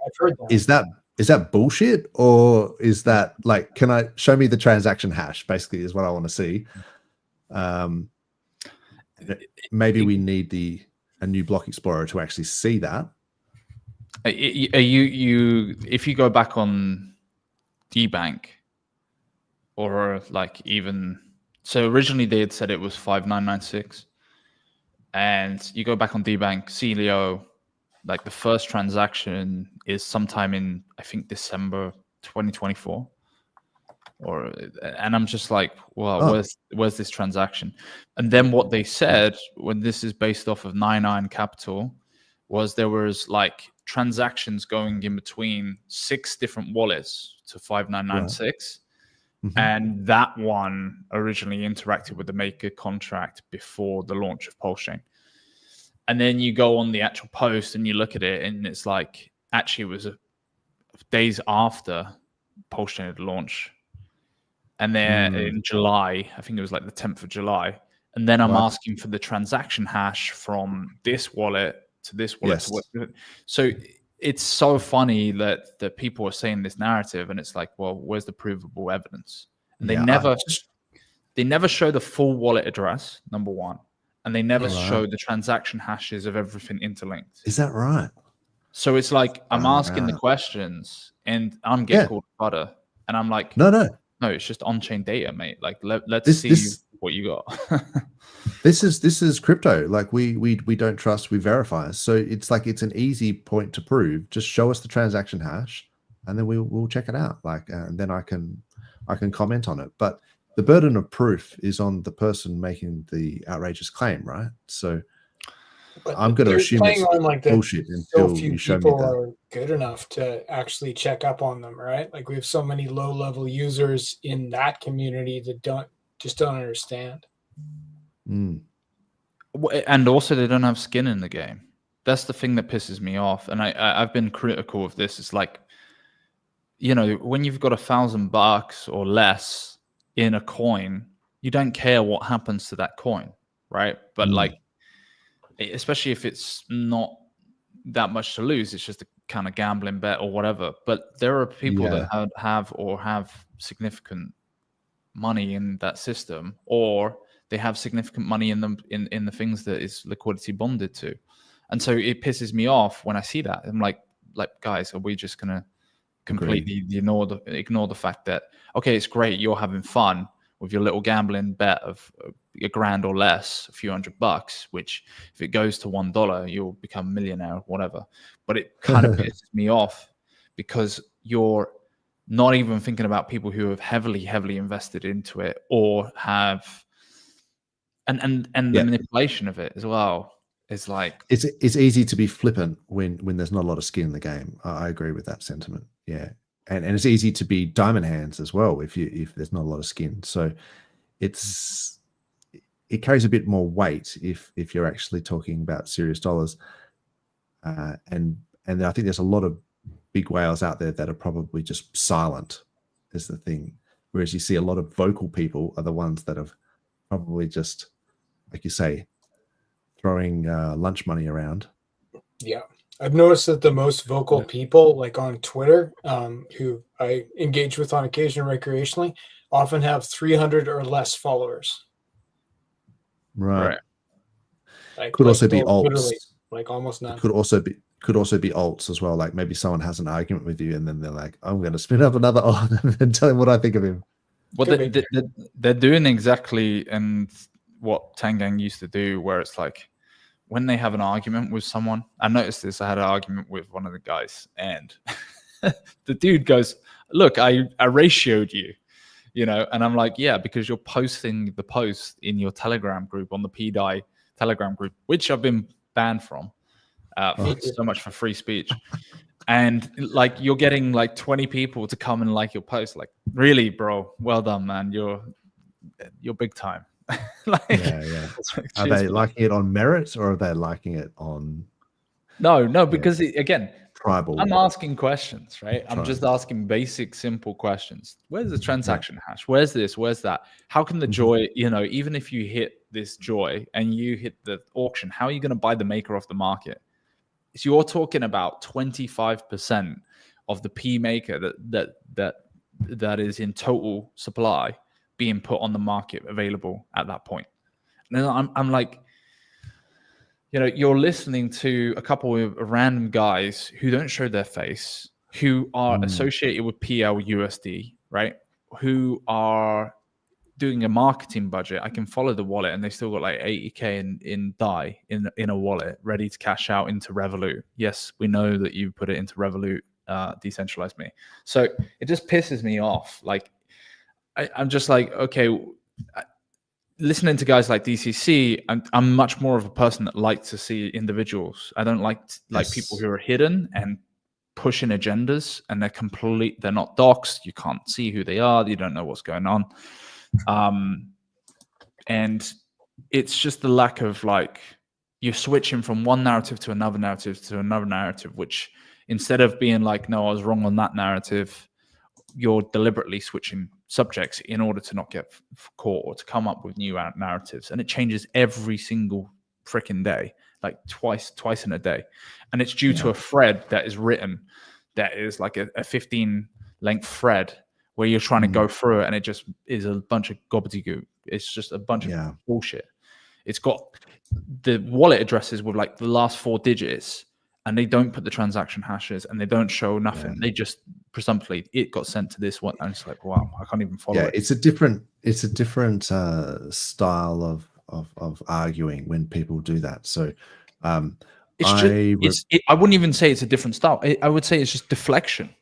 is that bullshit, or is that like, can I show me the transaction hash? Basically, is what I want to see. Maybe we need a new block explorer to actually see that. If you go back on DBank, or like even so, originally they had said it was 5996, and you go back on DBank, Celio, like the first transaction is sometime in, I think, December 2024. And I'm just like, well, where's this transaction? And then what they said, when this is based off of 99 Capital, was there was like transactions going in between 6 different wallets to 5996. Right. And that one originally interacted with the maker contract before the launch of PulseChain. And then you go on the actual post and you look at it, and it's like, actually, it was days after PulseChain had launched. And then in July, I think it was like the 10th of July. And then I'm asking for the transaction hash from this wallet to this wallet. Yes. So it's so funny that people are saying this narrative, and it's like, well, where's the provable evidence? And they never show the full wallet address, number one. And they never show the transaction hashes of everything interlinked. Is that right? So it's like, I'm asking the questions and I'm getting called butter. And I'm like, no, it's just on-chain data, mate. Like, let's see what you got. This is crypto. Like, we don't trust, we verify. So it's like, it's an easy point to prove. Just show us the transaction hash, and then we'll check it out. Like, and then I can comment on it. But the burden of proof is on the person making the outrageous claim, right? So But I'm going to they're assume playing it's on like that. bullshit So until few you show me people that. are good enough to actually check up on them, right? Like we have so many low-level users in that community that don't understand. And also, they don't have skin in the game. That's the thing that pisses me off. And I've been critical of this. It's like, you know, when you've got $1,000 or less in a coin, you don't care what happens to that coin, right? But like, especially if it's not that much to lose, it's just a kind of gambling bet or whatever. But there are people that have significant money in that system, or they have significant money in them in the things that is liquidity bonded to. And so it pisses me off when I see that. I'm like guys, are we just gonna completely ignore the fact that, okay, it's great, you're having fun with your little gambling bet of $1,000 or less, a few $100, which if it goes to $1, you'll become a millionaire or whatever. But it kind of pisses me off because you're not even thinking about people who have heavily invested into it, or have and the manipulation of it as well. Is like it's easy to be flippant when there's not a lot of skin in the game. I agree with that sentiment. Yeah, and it's easy to be diamond hands as well if there's not a lot of skin. So it carries a bit more weight if you're actually talking about serious dollars. And I think there's a lot of big whales out there that are probably just silent is the thing. Whereas you see a lot of vocal people are the ones that have probably just, like you say, throwing lunch money around. Yeah. I've noticed that the most vocal people, like on Twitter, who I engage with on occasion recreationally, often have 300 or less followers. Right. Like, could also be alts. Literally, like almost none. Could also be alts as well. Like maybe someone has an argument with you and then they're like, I'm going to spin up another alt and tell him what I think of him. Well, they're doing exactly and what Tangang used to do, where it's like, when they have an argument with someone, I noticed this. I had an argument with one of the guys, and the dude goes, "Look, I ratioed you, you know," and I'm like, "Yeah, because you're posting the post in your Telegram group on the PDI Telegram group, which I've been banned from. So much for free speech." And like, you're getting like 20 people to come and like your post. Like, really, bro? Well done, man. You're big time. Like, yeah. Are they liking it on merit, or are they liking it on? No, because again, tribal. I'm asking questions, right? I'm just asking basic, simple questions. Where's the transaction hash? Where's this? Where's that? How can the joy, you know, even if you hit this joy and you hit the auction, how are you going to buy the maker off the market? So you're talking about 25% of the P maker that is in total supply being put on the market, available at that point. And then I'm like, you know, you're listening to a couple of random guys who don't show their face, who are associated with PLUSD, right? Who are doing a marketing budget. I can follow the wallet, and they still got like 80K in DAI in a wallet ready to cash out into Revolut. Yes, we know that you put it into Revolut, decentralized me. So it just pisses me off. Like, I'm just like, okay, listening to guys like DCC, I'm much more of a person that likes to see individuals. I don't like people who are hidden and pushing agendas, and they're not doxed. You can't see who they are. You don't know what's going on. And it's just the lack of, like, you're switching from one narrative to another narrative, which instead of being like, no, I was wrong on that narrative, you're deliberately switching subjects in order to not get caught or to come up with new narratives. And it changes every single freaking day, like twice in a day. And it's due to a thread that is written, that is like a 15 length thread where you're trying to go through it, and it just is a bunch of gobbledygook. It's just a bunch of bullshit. It's got the wallet addresses with like the last 4 digits, and they don't put the transaction hashes, and they don't show nothing. They just presumptively, it got sent to this one, and it's like, wow, I can't even follow it. It's a different style of arguing when people do that. So I wouldn't even say it's a different style. I would say it's just deflection.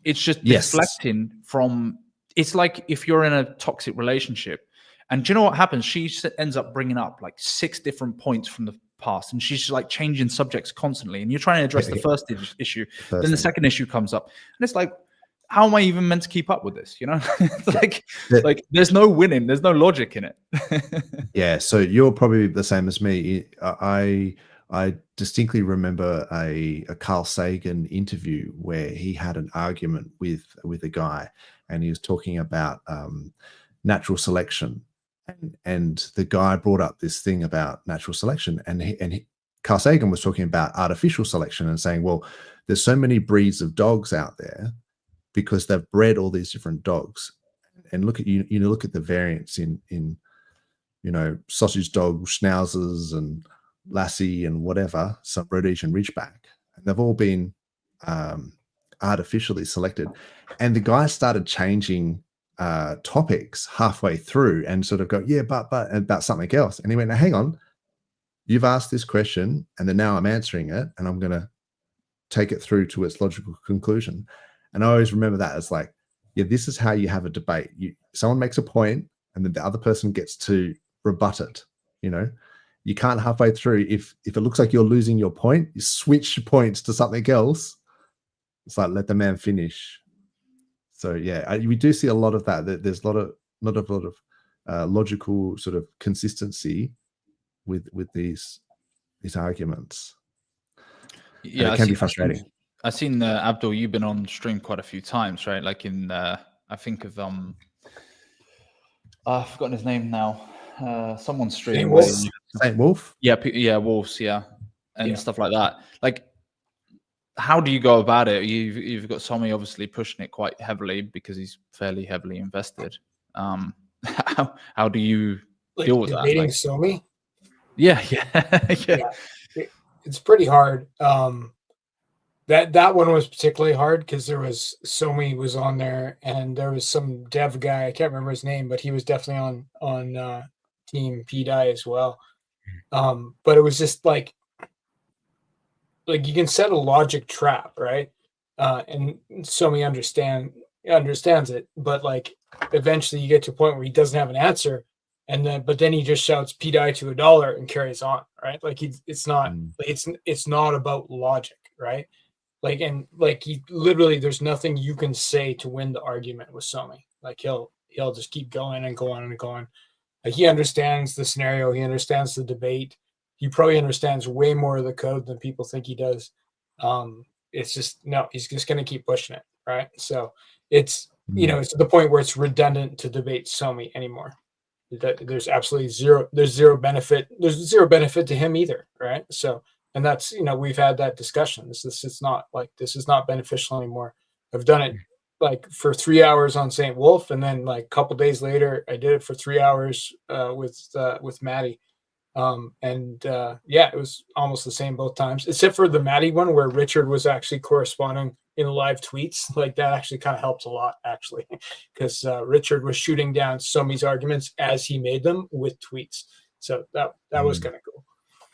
It's just deflecting from. It's like if you're in a toxic relationship, and do you know what happens? She ends up bringing up like 6 different points from the passed, and she's like changing subjects constantly, and you're trying to address the first issue, then the second issue comes up, and it's like, how am I even meant to keep up with this? It's like there's no winning, there's no logic in it. Yeah, so you're probably the same as me. I distinctly remember a Carl Sagan interview where he had an argument with a guy, and he was talking about natural selection, and the guy brought up this thing about natural selection, and Carl Sagan was talking about artificial selection and saying, well, there's so many breeds of dogs out there because they've bred all these different dogs, and look at look at the variance in sausage dog schnauzers and Lassie and whatever, some Rhodesian Ridgeback, and they've all been artificially selected. And the guy started changing topics halfway through and sort of go, yeah, but about something else. And he went, now, hang on, you've asked this question, and then now I'm answering it, and I'm going to take it through to its logical conclusion. And I always remember that as like, yeah, this is how you have a debate. Someone makes a point, and then the other person gets to rebut it. You can't halfway through, if it looks like you're losing your point, you switch your points to something else. It's like, let the man finish. So yeah, we do see a lot of that. There's not a lot of logical sort of consistency with these arguments. Yeah, and it can be frustrating. I've seen Abdul, you've been on stream quite a few times, right? Like in I think of I've forgotten his name now. Someone's stream. Saint Wolf? Yeah, Wolves, yeah. And stuff like that. Like, how do you go about it? You've got Somi obviously pushing it quite heavily because he's fairly heavily invested. How do you deal with that? Debating Somi? Yeah. It's pretty hard. That one was particularly hard because there was Somi was on there, and there was some dev guy, I can't remember his name, but he was definitely on Team PDI as well. But it was just like you can set a logic trap, right? And Somi understands it, but like eventually you get to a point where he doesn't have an answer, but then he just shouts PDI to $1 and carries on, right? Like it's not about logic, right? He literally, there's nothing you can say to win the argument with Somi. Like he'll just keep going and going and going. Like he understands the scenario, he understands the debate. He probably understands way more of the code than people think he does. It's just he's just going to keep pushing it, right? So it's it's to the point where it's redundant to debate Somi anymore. There's absolutely zero benefit. There's zero benefit to him either, right? So. And that's, we've had that discussion. This is not beneficial anymore. I've done it like for 3 hours on St. Wolf, and then like a couple days later, I did it for 3 hours with Maddie. It was almost the same both times, except for the Maddie one where Richard was actually corresponding in live tweets. Like that actually kind of helped a lot, actually, because Richard was shooting down Somi's arguments as he made them with tweets. So that was kind of cool.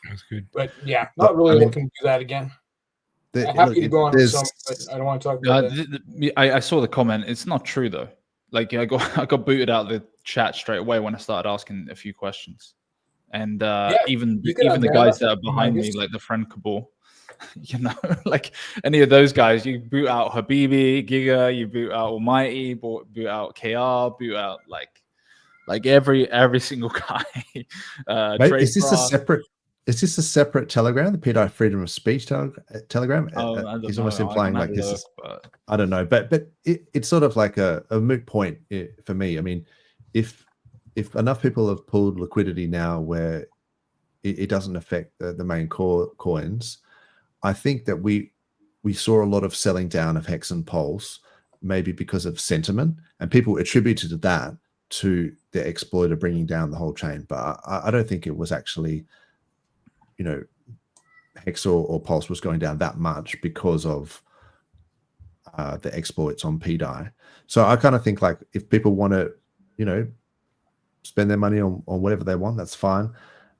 That's good. But yeah, not really looking to do that again. I'm happy to go on with some, but I don't want to talk about that. I saw the comment. It's not true though. Like I got booted out of the chat straight away when I started asking a few questions. And even the guys that are behind me, like the friend cabal, like any of those guys, you boot out Habibi, Giga, you boot out Almighty, boot out KR, boot out like every single guy. Wait, is this a separate Telegram, the PDI Freedom of Speech Telegram? He's almost implying like this. I don't know, but it's sort of like a moot point for me. I mean, if enough people have pulled liquidity now where it doesn't affect the main core coins, I think that we saw a lot of selling down of Hex and Pulse, maybe because of sentiment, and people attributed that to the exploiter bringing down the whole chain. But I don't think it was actually, Hex or Pulse was going down that much because of the exploits on PDI. So I kind of think like if people want to, spend their money on whatever they want, that's fine.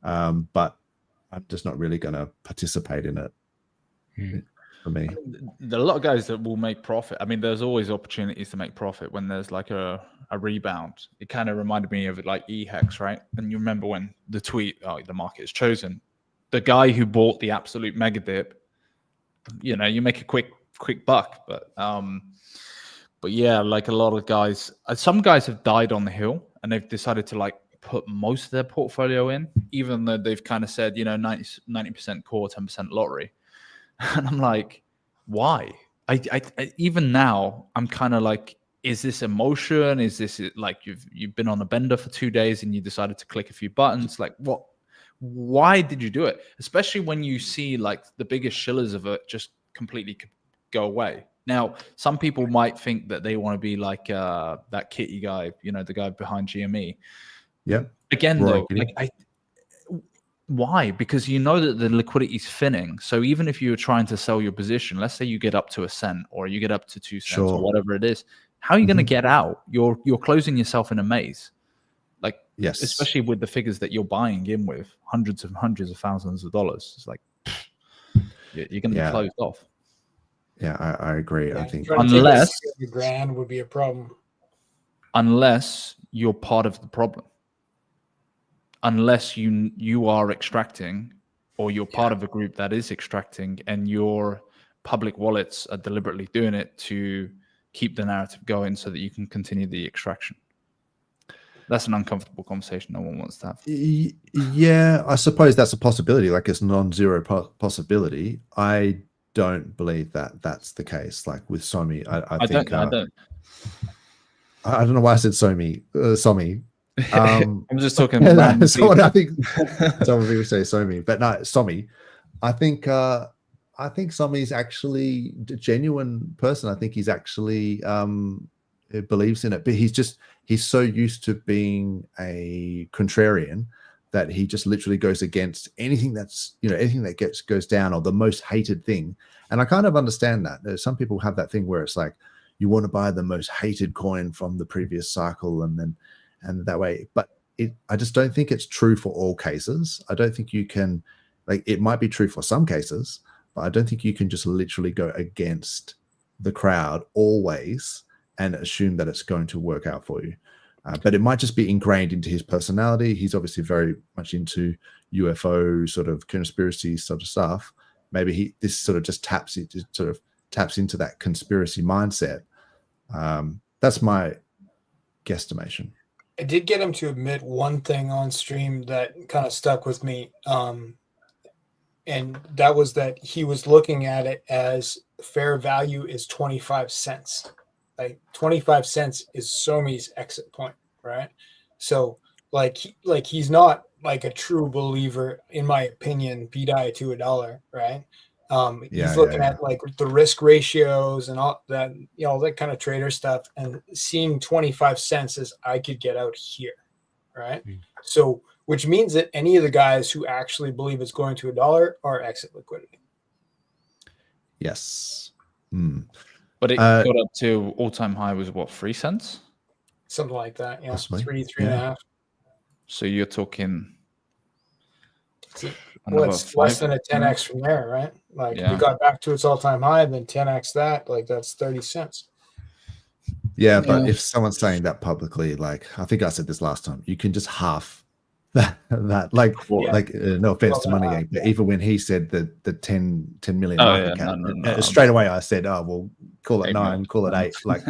But I'm just not really going to participate in it. For me, there are a lot of guys that will make profit. I mean, there's always opportunities to make profit when there's like a rebound. It kind of reminded me of it like EHEX, right? And you remember when the tweet, the market is chosen, the guy who bought the absolute mega dip, you know, you make a quick buck. But yeah, like a lot of guys, some guys have died on the hill and they've decided to like put most of their portfolio in, even though they've kind of said, you know, 90% core, 10% lottery. And I'm like, why? I even now I'm kind of like, is this emotion? Is this like you've been on a bender for 2 days and you decided to click a few buttons? Like what? Why did you do it? Especially when you see like the biggest shillers of it just completely go away. Now, some people might think that they want to be like that Kitty guy, you know, the guy behind GME. Yeah. Again, though, like why? Because you know that the liquidity is thinning. So even if you're trying to sell your position, let's say you get up to 1 cent or you get up to 2 cents or whatever it is, how are you going to get out? You're closing yourself in a maze. Like, yes, especially with the figures that you're buying in with hundreds of thousands of dollars. It's like you're going to be closed off. Yeah, I agree. I think unless grand would be a problem. Unless you're part of the problem. Unless you are extracting, or you're part of a group that is extracting, and your public wallets are deliberately doing it to keep the narrative going so that you can continue the extraction. That's an uncomfortable conversation no one wants to have. Yeah, I suppose that's a possibility. Like it's non-zero possibility. I don't believe that that's the case. Like with Somi, I think I don't. I don't know why I said Somi. Somi. I'm just talking. Someone, I think some people say Somi, but no, Somi. I think Somi's actually a genuine person. I think he's actually believes in it, but he's so used to being a contrarian that he just literally goes against anything that's, you know, anything that goes down, or the most hated thing. And I kind of understand that. There's some people have that thing where it's like you want to buy the most hated coin from the previous cycle and that way. But I just don't think it's true for all cases. I don't think you can, like, it might be true for some cases, but I don't think you can just literally go against the crowd always and assume that it's going to work out for you. But it might just be ingrained into his personality. He's obviously very much into UFO sort of conspiracy sort of stuff. Maybe this sort of just taps into that conspiracy mindset. That's my guesstimation. I did get him to admit one thing on stream that kind of stuck with me. And that was that he was looking at it as fair value is 25 cents. Like 25 cents is Somi's exit point, right? So like he's not like a true believer, in my opinion, PDI to $1, right? He's looking at like the risk ratios and all that, you know, that kind of trader stuff, and seeing 25 cents as I could get out here, right? So, which means that any of the guys who actually believe it's going to $1 are exit liquidity. Yes. But it got up to all-time high was what, 3 cents? Something like that, yeah. Possibly. Three and a half. So you're talking Well, it's less than a 10x from there, right? Like if it got back to its all-time high, then 10x that, like that's 30 cents. Yeah, but if someone's saying that publicly, like I think I said this last time, you can just half that no offense to Money Gang, but even when he said the 10 million market cap, straight away I said, oh well, call it 9, call it 8, like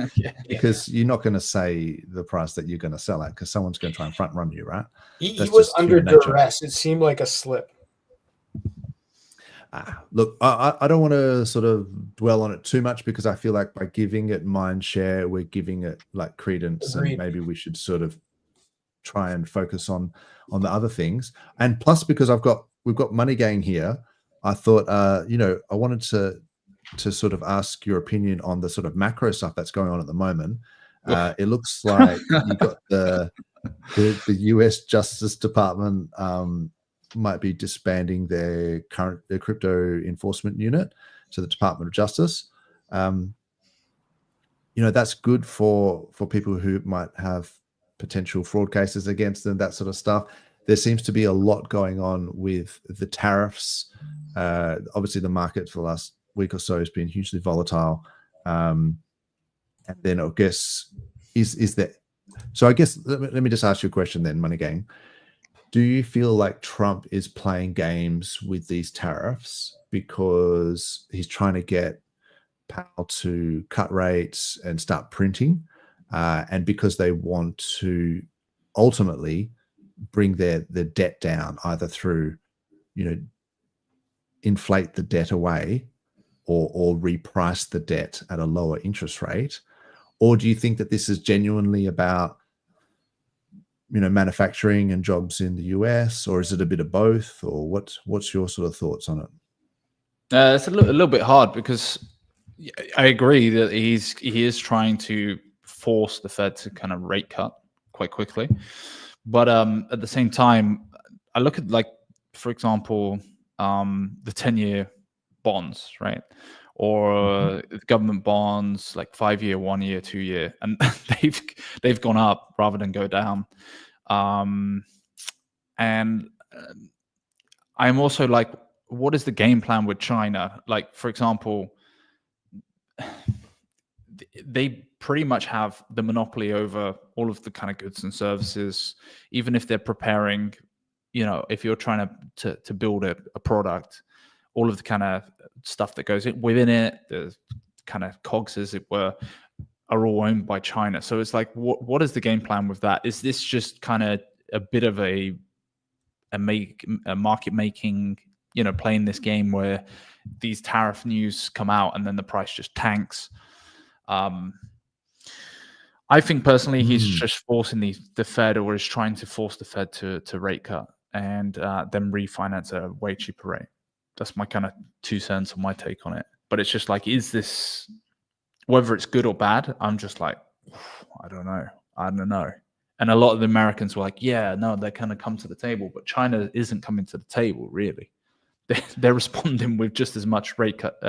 because you're not going to say the price that you're going to sell at, because someone's going to try and front run you, right? He was under duress. It seemed like a slip. Look, I don't want to sort of dwell on it too much, because I feel like by giving it mind share, we're giving it like credence. Agreed. And maybe we should sort of try and focus on the other things. And plus, because we've got Money Gang here, I thought I wanted to sort of ask your opinion on the sort of macro stuff that's going on at the moment. It looks like you got the US Justice Department might be disbanding their crypto enforcement unit, so the Department of Justice. That's good for people who might have potential fraud cases against them, that sort of stuff. There seems to be a lot going on with the tariffs. Obviously, the market for the last week or so has been hugely volatile. And then I guess is that. So I guess let me just ask you a question then, Money Gang. Do you feel like Trump is playing games with these tariffs because he's trying to get Powell to cut rates and start printing, and because they want to ultimately bring their debt down, either through, inflate the debt away or reprice the debt at a lower interest rate? Or do you think that this is genuinely about, manufacturing and jobs in the US, or is it a bit of both, or what's your sort of thoughts on it? It's a little bit hard, because I agree that he is trying to force the Fed to kind of rate cut quite quickly, but at the same time, I look at, like, for example, the 10-year bonds, right? Or government bonds, like 5-year, 1 year, 2 year, and they've gone up rather than go down. And I'm also like, what is the game plan with China? Like, for example, they pretty much have the monopoly over all of the kind of goods and services, even if they're preparing, if you're trying to build a product, all of the kind of stuff that goes within it, the kind of cogs, as it were, are all owned by China. So it's like, what is the game plan with that? Is this just kind of a bit of a market making, playing this game where these tariff news come out and then the price just tanks? I think personally he's just forcing the Fed, or is trying to force the Fed to rate cut and then refinance at a way cheaper rate. That's my kind of 2 cents on my take on it. But it's just like, is this, whether it's good or bad, I'm just like, I don't know. And a lot of the Americans were like, yeah, no, they're going to come to the table. But China isn't coming to the table, really. They're responding with just as much rate cut,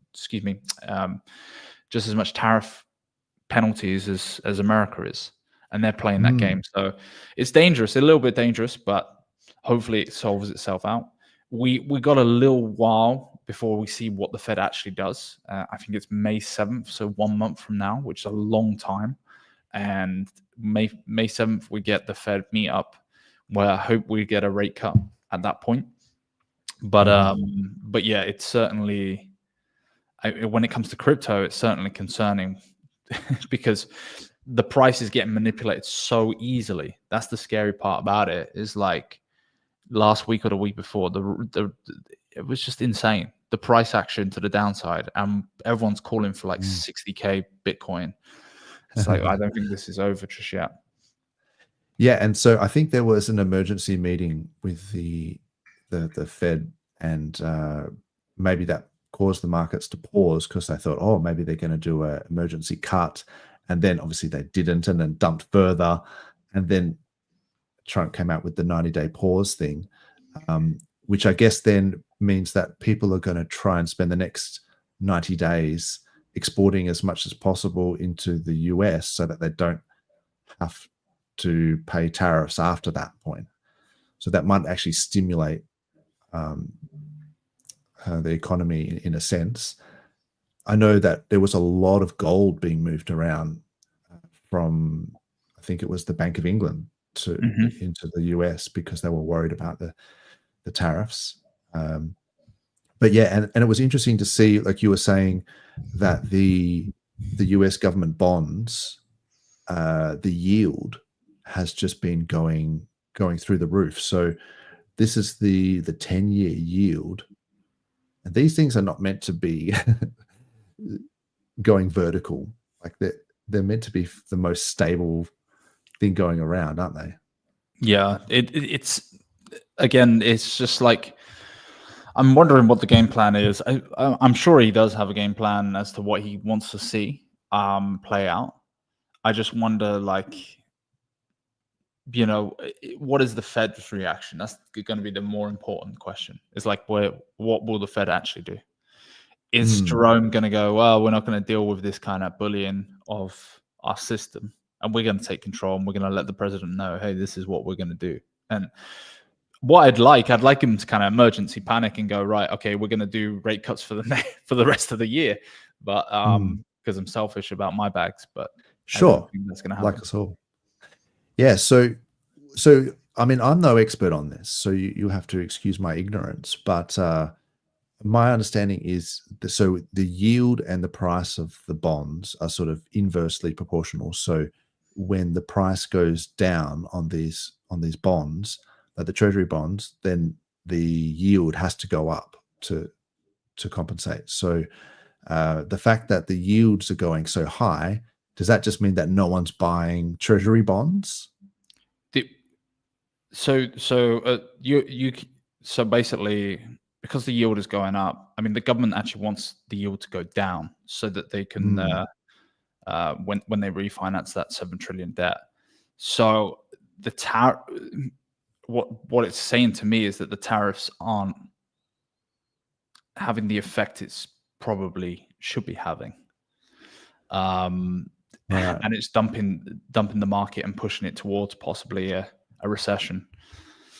just as much tariff penalties as America is. And they're playing that game. So it's dangerous, a little bit dangerous, but hopefully it solves itself out. We got a little while before we see what the Fed actually does. I think it's May 7th, so 1 month from now, which is a long time. And May 7th, we get the Fed meet up, where I hope we get a rate cut at that point. But yeah, it's certainly, when it comes to crypto, it's certainly concerning because the price is getting manipulated so easily. That's the scary part about it. Is like last week or the week before, it was just insane. The price action to the downside, and everyone's calling for like 60K Bitcoin. It's like, I don't think this is over just yet. Yeah, and so I think there was an emergency meeting with the Fed, and maybe that caused the markets to pause, because they thought, oh, maybe they're going to do an emergency cut, and then obviously they didn't, and then dumped further, and then Trump came out with the 90-day pause thing, which I guess then means that people are going to try and spend the next 90 days exporting as much as possible into the US so that they don't have to pay tariffs after that point. So that might actually stimulate the economy in a sense. I know that there was a lot of gold being moved around from, I think it was the Bank of England into the US, because they were worried about the tariffs. But yeah, and it was interesting to see, like you were saying, that the US government bonds, the yield has just been going through the roof. So this is the 10-year yield, and these things are not meant to be going vertical. Like they're meant to be the most stable thing going around, aren't they? Yeah, it's again, it's just like, I'm wondering what the game plan is. I'm sure he does have a game plan as to what he wants to see play out. I just wonder, like, what is the Fed's reaction? That's going to be the more important question. It's like, what will the Fed actually do? Is Jerome going to go, well, we're not going to deal with this kind of bullying of our system, and we're going to take control, and we're going to let the president know, hey, this is what we're going to do? And what I'd like him to kind of emergency panic and go, right, okay, we're going to do rate cuts for the rest of the year, but because I'm selfish about my bags. But sure, I don't think that's going to happen. Like us all. Yeah, so I mean, I'm no expert on this, so you have to excuse my ignorance, but my understanding is so the yield and the price of the bonds are sort of inversely proportional. So when the price goes down on these bonds, the treasury bonds, then the yield has to go up to compensate. So the fact that the yields are going so high, does that just mean that no one's buying treasury bonds? So basically, because the yield is going up, I mean, the government actually wants the yield to go down so that they can when they refinance that 7 trillion debt. So the what it's saying to me is that the tariffs aren't having the effect it's probably should be having. And it's dumping the market and pushing it towards possibly a recession.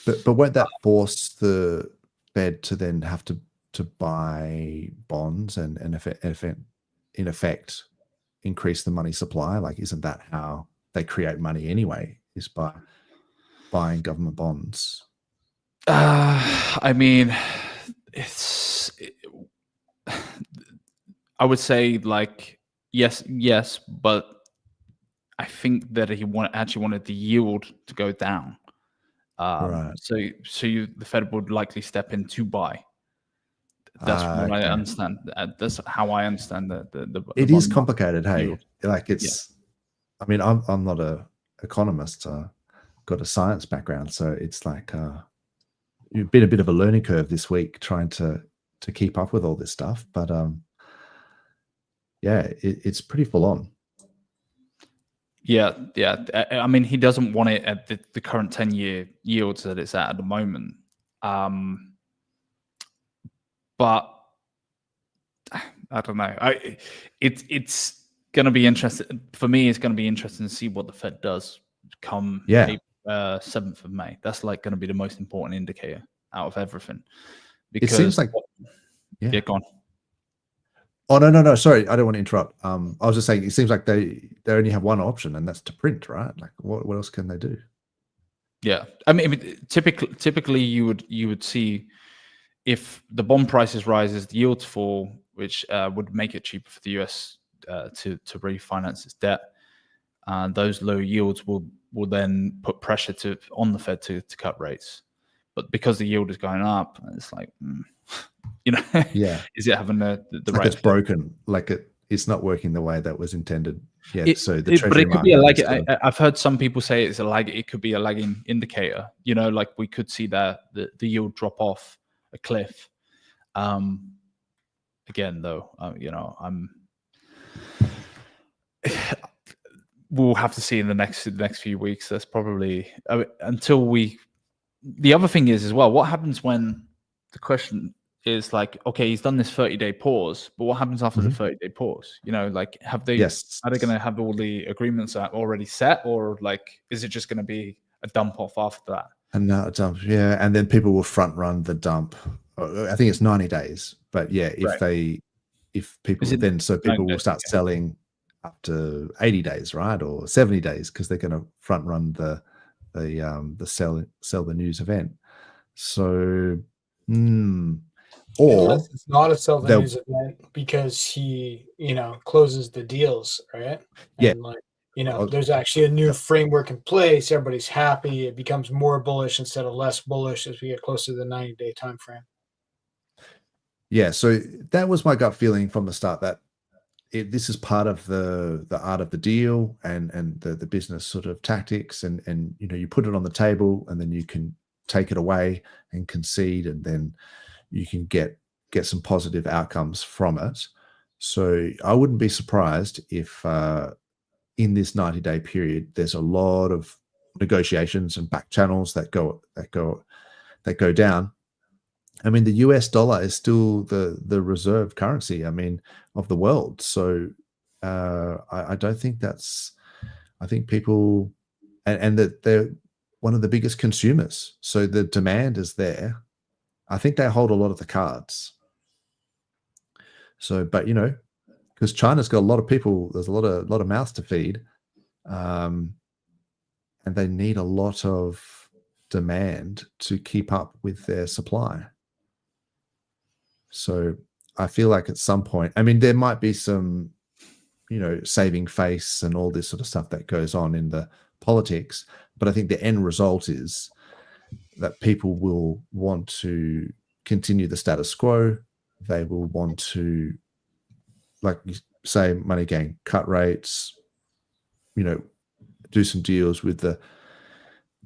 But won't that force the Fed to then have to buy bonds and in effect increase the money supply? Like, isn't that how they create money anyway, is by buying government bonds? I mean, I would say like yes, but I think that he actually wanted the yield to go down. Right. So the Fed would likely step in to buy. That's what I understand. That's how I understand the it is complicated. Hey, yield. like it's. I mean, I'm not a economist. Got a science background, so it's like you've been a bit of a learning curve this week trying to keep up with all this stuff. But yeah, it's pretty full on. Yeah. I mean, he doesn't want it at the current 10-year yields that it's at the moment. But I don't know. It's going to be interesting for me. It's going to be interesting to see what the Fed does come 7th of May. That's like going to be the most important indicator out of everything. Because it seems like go on. Oh no! Sorry, I don't want to interrupt. I was just saying, it seems like they only have one option, and that's to print, right? Like, what else can they do? Yeah, I mean, typically you would see if the bond prices rises, the yields fall, which would make it cheaper for the US to refinance its debt. Those low yields will then put pressure on the Fed to cut rates. But because the yield is going up, it's like, is it having the like right? It's broken. Like it's not working the way that was intended. Yeah. So the treasury but it could be market I've heard some people say it's a lag. It could be a lagging indicator. Like we could see that the yield drop off a cliff. Again, though, we'll have to see in the next few weeks. That's probably until we. The other thing is as well, what happens when the question is like, okay, he's done this 30-day pause, but what happens after the 30-day pause? Like, are they going to have all the agreements already set, or like, is it just going to be a dump off after that? And a dump, yeah, and then people will front run the dump. I think it's 90 days, but yeah, if people will start selling up to 80 days, right, or 70 days, because they're going to front run the sell the news event. So, or unless it's not a sell the news event because he, closes the deals, right? And there's actually a new framework in place. Everybody's happy. It becomes more bullish instead of less bullish as we get closer to the 90-day time frame. Yeah, so that was my gut feeling from the start, that this is part of the art of the deal and the business sort of tactics, and you put it on the table, and then you can take it away and concede, and then you can get some positive outcomes from it. So I wouldn't be surprised if in this 90-day period there's a lot of negotiations and back channels that go down. I mean, the US dollar is still the reserve currency, of the world. So I don't think I think people, and that they're one of the biggest consumers. So the demand is there. I think they hold a lot of the cards. So, but because China's got a lot of people, there's a lot of mouths to feed, and they need a lot of demand to keep up with their supply. So I feel like at some point, I mean, there might be some, saving face and all this sort of stuff that goes on in the politics, but I think the end result is that people will want to continue the status quo. They will want to, like you say, money gang, cut rates, do some deals with the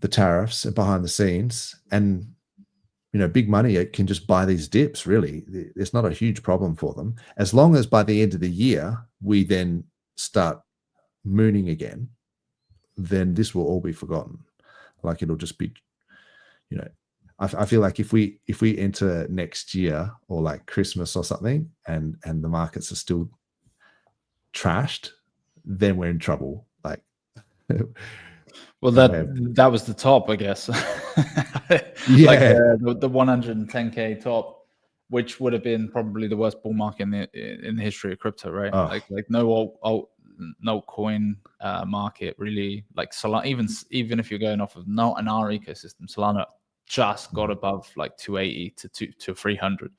tariffs behind the scenes, and big money, it can just buy these dips. Really, it's not a huge problem for them, as long as by the end of the year we then start mooning again. Then this will all be forgotten. Like, it'll just be, I feel like if we enter next year or like Christmas or something, and the markets are still trashed, then we're in trouble. Like, well, that was the top, I guess. Yeah, like the 110K top, which would have been probably the worst bull market in the history of crypto, right? Oh. Like no coin market really. Like Solana, even if you're going off of not an R ecosystem, Solana just got above like 280 to 300.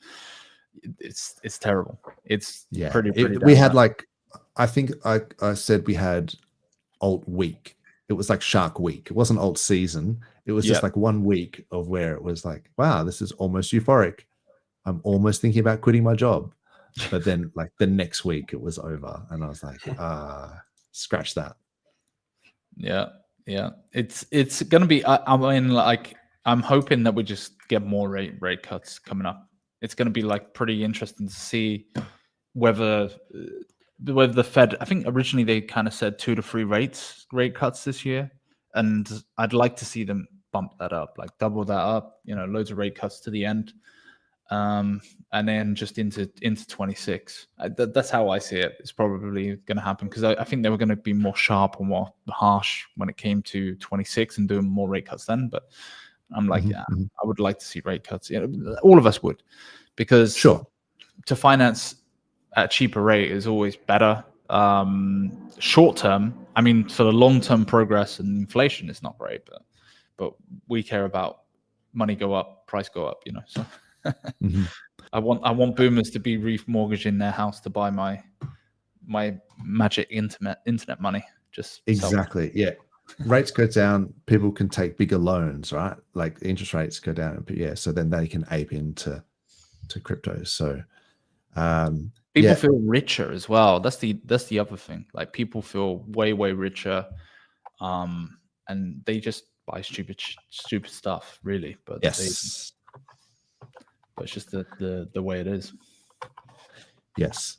It's terrible. It's pretty we had like, I think I said we had alt week. It was like shark week. It wasn't alt season. It was just like 1 week of where it was like, wow, this is almost euphoric. I'm almost thinking about quitting my job. But then like the next week it was over, and I was like, scratch that. Yeah. It's gonna be. I mean, like, I'm hoping that we just get more rate cuts coming up. It's gonna be like pretty interesting to see whether the Fed. I think originally they kind of said 2 to 3 rate cuts this year, and I'd like to see them bump that up, like double that up. Loads of rate cuts to the end. And then just into 26. That's how I see it. It's probably going to happen, because I think they were going to be more sharp or more harsh when it came to 26 and doing more rate cuts then. But I'm like, I would like to see rate cuts. All of us would, because to finance at a cheaper rate is always better. Short term, I mean, for the long term progress and inflation, it's not great, but we care about money go up, price go up. So. I want boomers to be remortgaging their house to buy my magic internet money. Just exactly. Yeah, rates go down, people can take bigger loans, right? Like interest rates go down, but so then they can ape into crypto. So people feel richer as well. That's the other thing. Like, people feel way richer, and they just buy stupid stuff, really. But but it's just the way it is. Yes.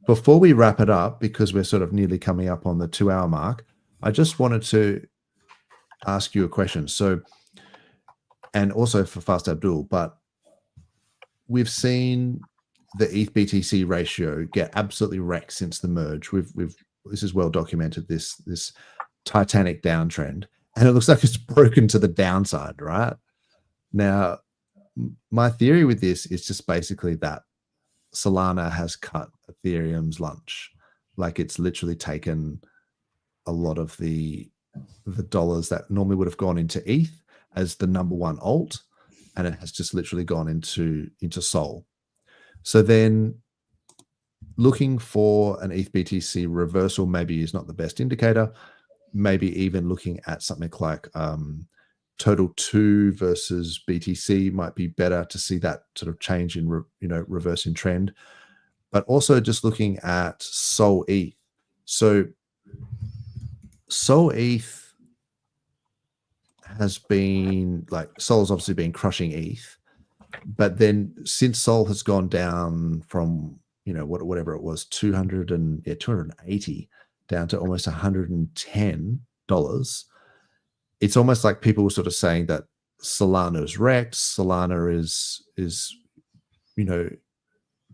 Before we wrap it up, because we're sort of nearly coming up on the 2-hour mark, I just wanted to ask you a question. So, and also for Fast Abdul, but we've seen the ETH BTC ratio get absolutely wrecked since the merge. This is well documented, this titanic downtrend, and it looks like it's broken to the downside, right? Now, my theory with this is just basically that Solana has cut Ethereum's lunch. Like, it's literally taken a lot of the dollars that normally would have gone into ETH as the number one alt, and it has just literally gone into Sol. So then looking for an ETH BTC reversal maybe is not the best indicator. Maybe even looking at something like Total 2 versus BTC might be better to see that sort of change in reversing trend. But also just looking at Sol ETH. So Sol ETH has been, like, Sol's obviously been crushing ETH, but then since Sol has gone down from whatever it was, 280 down to almost $110, it's almost like people were sort of saying that Solana is wrecked. Solana is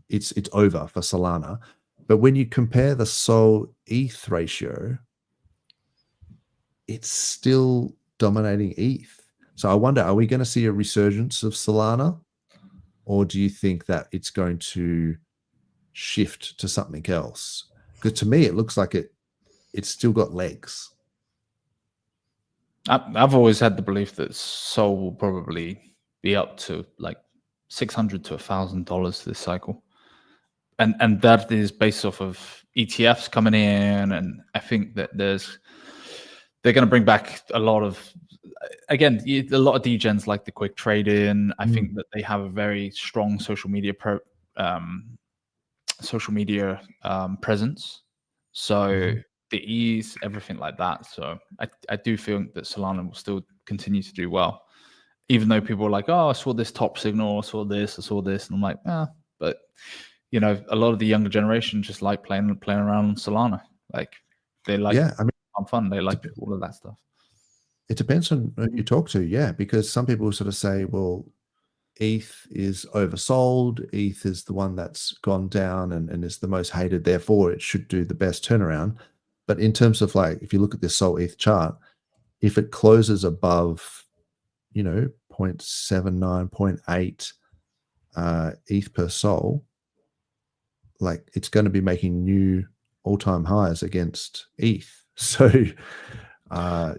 it's over for Solana. But when you compare the Sol ETH ratio, it's still dominating ETH. So I wonder, are we going to see a resurgence of Solana, or do you think that it's going to shift to something else? Because to me, it looks like it's still got legs. I've always had the belief that Sol will probably be up to like $600 to $1,000 this cycle, and that is based off of ETFs coming in, and I think that they're going to bring back a lot of, again, a lot of degens like the quick trade in. I think that they have a very strong social media presence, so the ease, everything like that. So I do think that Solana will still continue to do well, even though people are like, oh, I saw this top signal, I saw this, and I'm like, but you know, a lot of the younger generation just like playing around on Solana. Like they like, I mean, fun. They like all of that stuff. It depends on who you talk to, because some people sort of say, well, ETH is oversold. ETH is the one that's gone down and is the most hated. Therefore, it should do the best turnaround. But in terms of like, if you look at this Sol ETH chart, if it closes above, 0.79, 0.8 ETH per Sol, like it's going to be making new all-time highs against ETH. So, a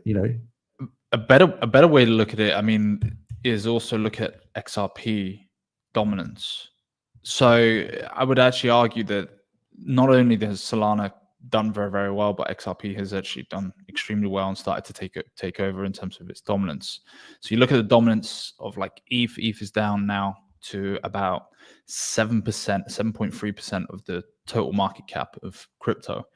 better way to look at it, I mean, is also look at XRP dominance. So I would actually argue that not only has Solana done very, very well, but XRP has actually done extremely well and started to take over in terms of its dominance. So you look at the dominance of like ETH. ETH is down now to about 7%, 7.3% of the total market cap of crypto,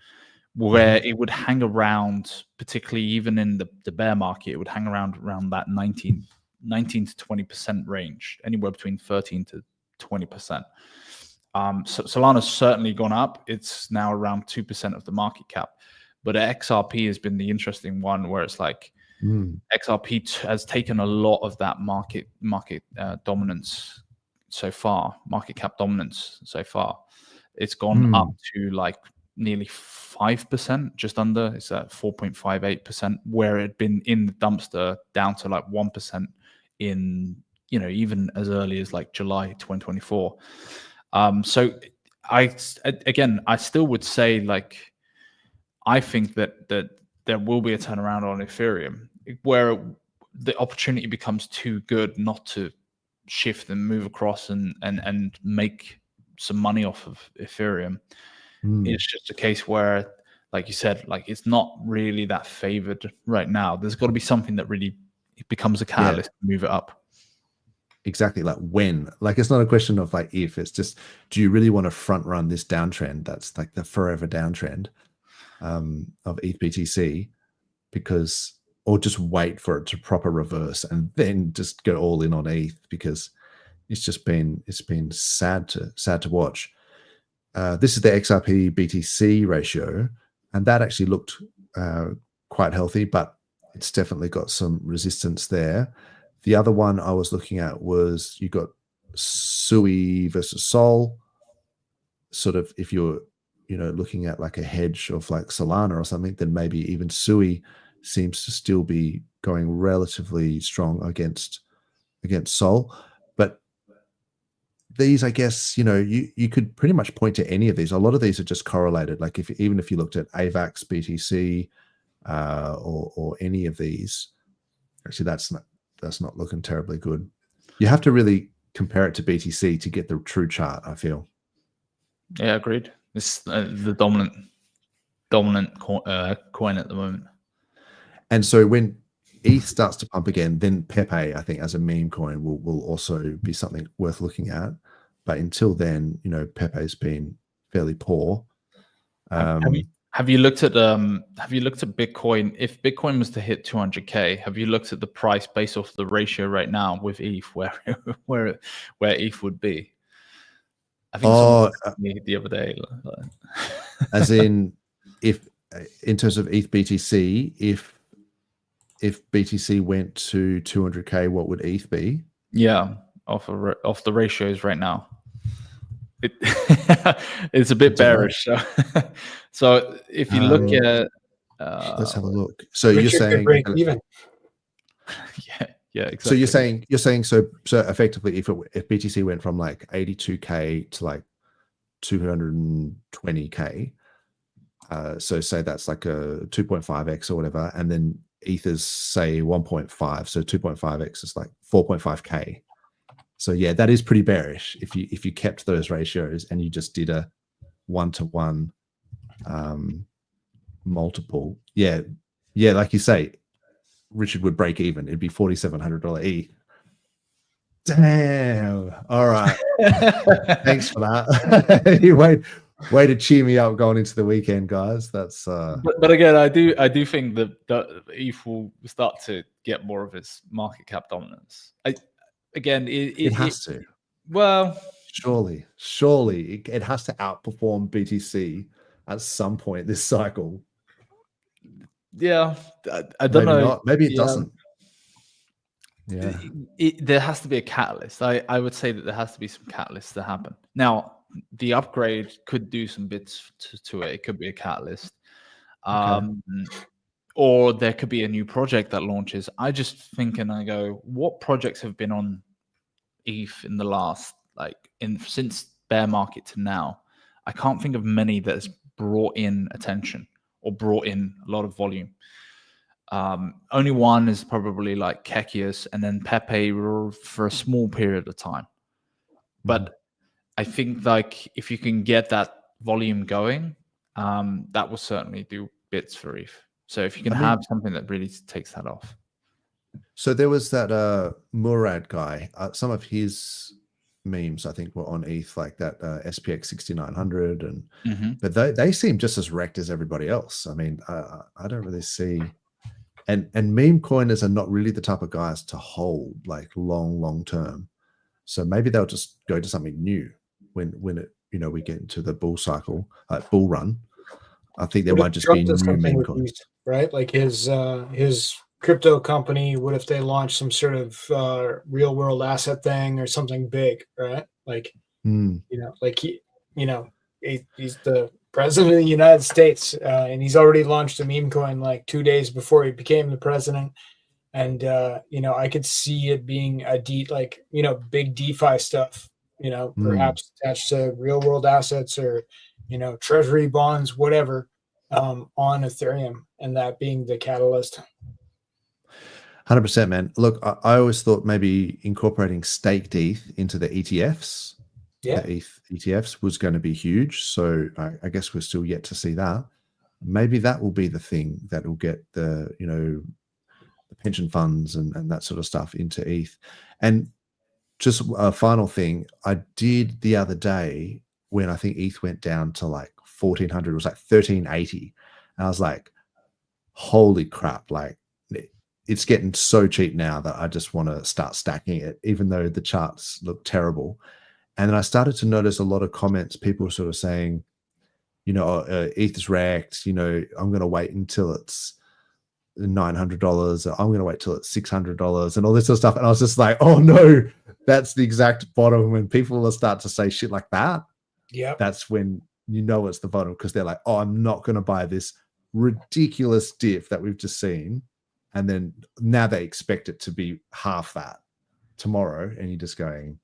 where it would hang around, particularly even in the bear market, it would hang around that 19 to 20% range, anywhere between 13 to 20%. So Solana's certainly gone up. It's now around 2% of the market cap. But XRP has been the interesting one, where it's like XRP has taken a lot of that market dominance so far, market cap dominance so far. It's gone up to like nearly 5%, just under. It's at 4.58%, where it had been in the dumpster down to like 1% in, even as early as like July 2024. So I still would say, like, I think that there will be a turnaround on Ethereum, where the opportunity becomes too good not to shift and move across and make some money off of Ethereum. It's just a case where, like you said, like it's not really that favored right now. There's got to be something that really becomes a catalyst to move it up. Exactly. Like when, like, it's not a question of like if, it's just, do you really want to front run this downtrend? That's like the forever downtrend of ETH BTC, or just wait for it to proper reverse and then just go all in on ETH, because it's been sad to watch. This is the XRP BTC ratio, and that actually looked quite healthy, but it's definitely got some resistance there. The other one I was looking at was, you got SUI versus Sol. Sort of, if you're looking at like a hedge of like Solana or something, then maybe even SUI seems to still be going relatively strong against Sol. But these, I guess, you could pretty much point to any of these. A lot of these are just correlated. Like even if you looked at AVAX, BTC, or any of these, actually that's not looking terribly good. You have to really compare it to BTC to get the true chart, I feel. Yeah, agreed. It's the dominant coin at the moment. And so when ETH starts to pump again, then Pepe, I think, as a meme coin, will also be something worth looking at. But until then, Pepe's been fairly poor. Have you looked at Bitcoin? If Bitcoin was to hit 200K, have you looked at the price based off the ratio right now with ETH, where ETH would be? I think the other day, as in, in terms of ETH BTC, if BTC went to 200K, what would ETH be? Yeah, off the ratios right now. It's a bit bearish. So if you look at, let's have a look. So you're saying break even. Yeah, exactly. So you're saying so effectively, if BTC went from like 82K to like 220K, so say that's like a 2.5x or whatever, and then Ether's say 1.5, so 2.5x is like 4.5k. So yeah, that is pretty bearish if you kept those ratios and you just did a 1-to-1 multiple. Yeah, like you say, Richard would break even. It'd be $4,700 E. Damn. All right. Thanks for that. You way to cheer me up going into the weekend, guys. That's but again, I do think that ETH will start to get more of its market cap dominance. It has to. Well, surely it has to outperform BTC at some point this cycle. Yeah, I don't know. Not. Maybe it doesn't. Yeah, there has to be a catalyst. I would say that there has to be some catalyst to happen. Now, the upgrade could do some bits to it. It could be a catalyst. Or there could be a new project that launches. I just think and I go, what projects have been on ETH in the last, since bear market to now? I can't think of many that has brought in attention or brought in a lot of volume. Only one is probably like HEXican and then Pepe for a small period of time. But I think if you can get that volume going, that will certainly do bits for ETH. So if you can have something that really takes that off. So there was that Murad guy. Some of his memes, I think, were on ETH, like that SPX 6900, and but they seem just as wrecked as everybody else. I mean, I don't really see. And meme coiners are not really the type of guys to hold like long term. So maybe they'll just go to something new when it we get into the bull cycle, bull run. I think there might just be new meme coins, right? Like his crypto company. What if they launch some sort of real world asset thing or something big, right? Like he's the president of the United States, and he's already launched a meme coin like 2 days before he became the president. And I could see it being a big DeFi stuff, perhaps attached to real world assets or treasury bonds, whatever, on Ethereum, and that being the catalyst. 100%, man. Look, I always thought maybe incorporating staked ETH into the ETFs. The ETH ETFs was going to be huge. So I guess we're still yet to see that. Maybe that will be the thing that will get the the pension funds and that sort of stuff into ETH. And just a final thing, I did the other day when I think ETH went down to like 1,400, it was like 1,380. And I was like, holy crap, like it's getting so cheap now that I just want to start stacking it, even though the charts look terrible. And then I started to notice a lot of comments, people sort of saying, ETH is wrecked, I'm going to wait until it's $900, or I'm going to wait till it's $600 and all this sort of stuff. And I was just like, oh no, that's the exact bottom. When people will start to say shit like that, that's when it's the bottom, because they're like, oh, I'm not going to buy this ridiculous diff that we've just seen. And then now they expect it to be half that tomorrow. And you're just going,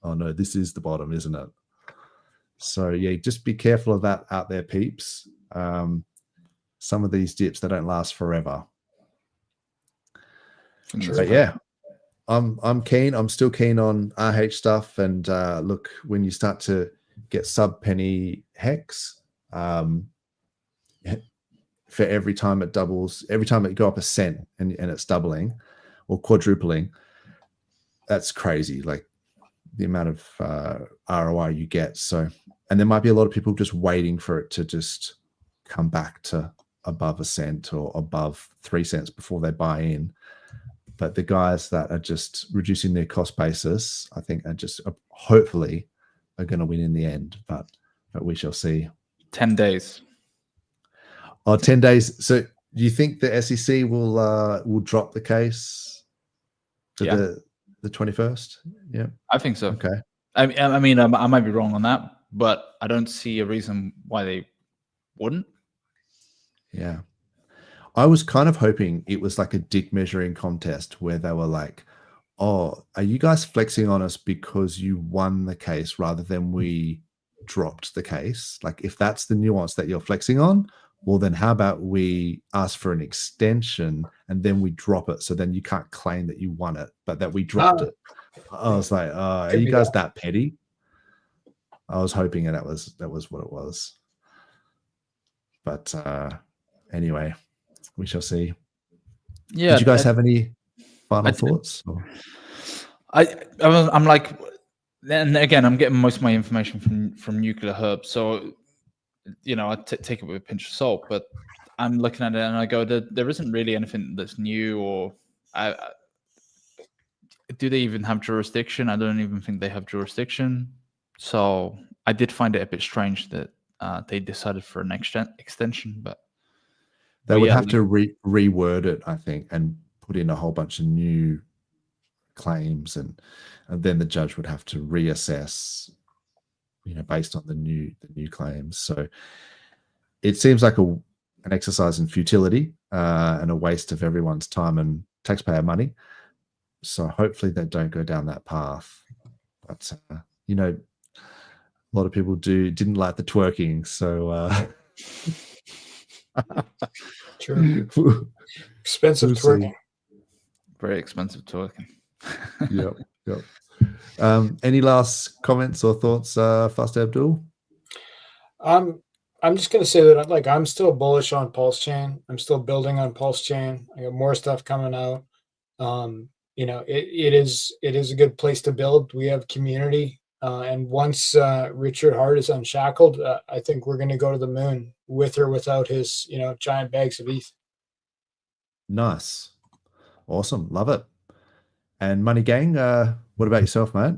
oh no, this is the bottom, isn't it? So yeah, just be careful of that out there, peeps. Some of these dips, they don't last forever. But yeah, I'm keen. I'm still keen on RH stuff. And look, when you start to get sub penny hex, for every time it doubles, every time it go up a cent and it's doubling or quadrupling, that's crazy. Like the amount of ROI you get. So, and there might be a lot of people just waiting for it to just come back to above a cent or above 3 cents before they buy in. But the guys that are just reducing their cost basis, I think are just hopefully are going to win in the end. But we shall see. 10 days. Oh, 10 days. So do you think the SEC will drop the case to the 21st? Yeah, I think so. Okay. I mean, I might be wrong on that, but I don't see a reason why they wouldn't. Yeah. I was kind of hoping it was like a dick measuring contest where they were like, oh, are you guys flexing on us because you won the case rather than we dropped the case? Like if that's the nuance that you're flexing on, well, then how about we ask for an extension and then we drop it, so then you can't claim that you won it, but that we dropped it. I was like, are you guys that petty? I was hoping that was what it was. But anyway, we shall see. Yeah. Did you guys have any final thoughts? I'm like, and again, I'm getting most of my information from Nuclear Herb, so I take it with a pinch of salt. But I'm looking at it and I go, there isn't really anything that's new, or do they even have jurisdiction? I don't even think they have jurisdiction. So I did find it a bit strange that they decided for an extension, but they would have to reword it, I think, and put in a whole bunch of new claims, and then the judge would have to reassess, based on the new claims. So it seems like an exercise in futility and a waste of everyone's time and taxpayer money. So hopefully they don't go down that path. But a lot of people didn't like the twerking, so true. Expensive twerking. Very expensive twerking. Yep. Any last comments or thoughts, Fast Abdul? I'm just gonna say that I'm still bullish on PulseChain. I'm still building on PulseChain. I got more stuff coming out. It is a good place to build. We have community, and once Richard Hart is unshackled, I think we're going to go to the moon with or without his giant bags of ETH. Nice, awesome, love it. And Money Gang, what about yourself, mate?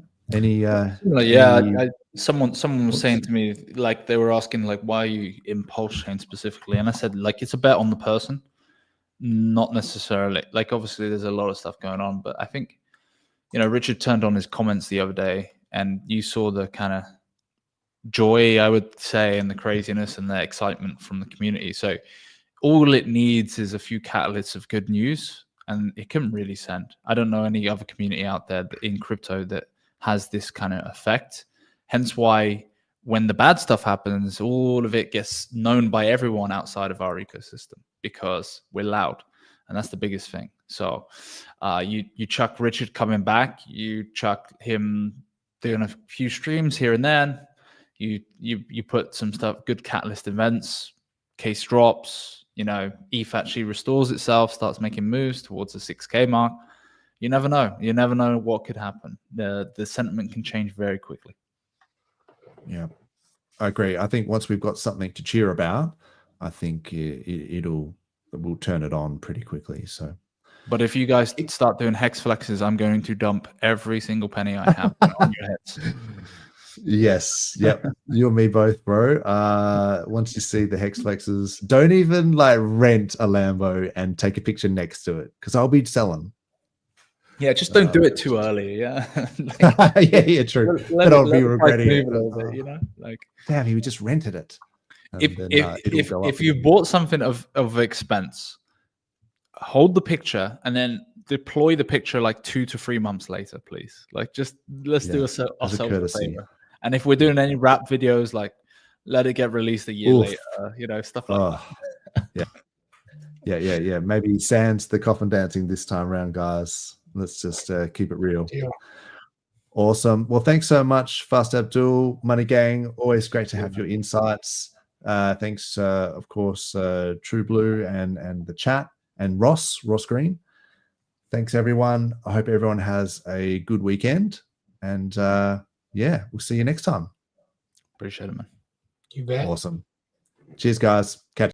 Someone was saying to me, like, they were asking, like, why are you in PulseChain specifically? And I said, like, it's a bet on the person. Not necessarily, like, obviously there's a lot of stuff going on, but I think Richard turned on his comments the other day and you saw the kind of joy, I would say, and the craziness and the excitement from the community. So all it needs is a few catalysts of good news and it can really send. I don't know any other community out there in crypto that has this kind of effect, hence why when the bad stuff happens, all of it gets known by everyone outside of our ecosystem because we're loud, and that's the biggest thing. So you chuck Richard coming back, you chuck him doing a few streams here and there, you put some stuff, good catalyst events, case drops, ETH actually restores itself, starts making moves towards the 6K mark. You never know. You never know what could happen. The sentiment can change very quickly. Yeah, I agree. I think once we've got something to cheer about, I think we'll turn it on pretty quickly. So, but if you guys start doing hex flexes, I'm going to dump every single penny I have on your heads. Yes, yep. You and me both, bro. Once you see the hex flexes, don't even rent a Lambo and take a picture next to it, because I'll be selling. Yeah, just don't do it too early. Yeah, yeah, true. Then I'll be regretting it. Bit, damn, he just rented it. If you bought something of expense, hold the picture and then deploy the picture 2 to 3 months later, please. Let's do ourselves a favor. And if we're doing any rap videos, let it get released a year later. Stuff like that. Yeah. Maybe sans the coffin dancing this time around, guys. Let's just keep it real. Yeah. Awesome. Well, thanks so much, Fast Abdul, Money Gang. Always great to have your insights. Thanks, of course, True Blue and the chat, and Ross Green. Thanks, everyone. I hope everyone has a good weekend. And we'll see you next time. Appreciate it, man. You bet. Awesome. Cheers, guys. Catch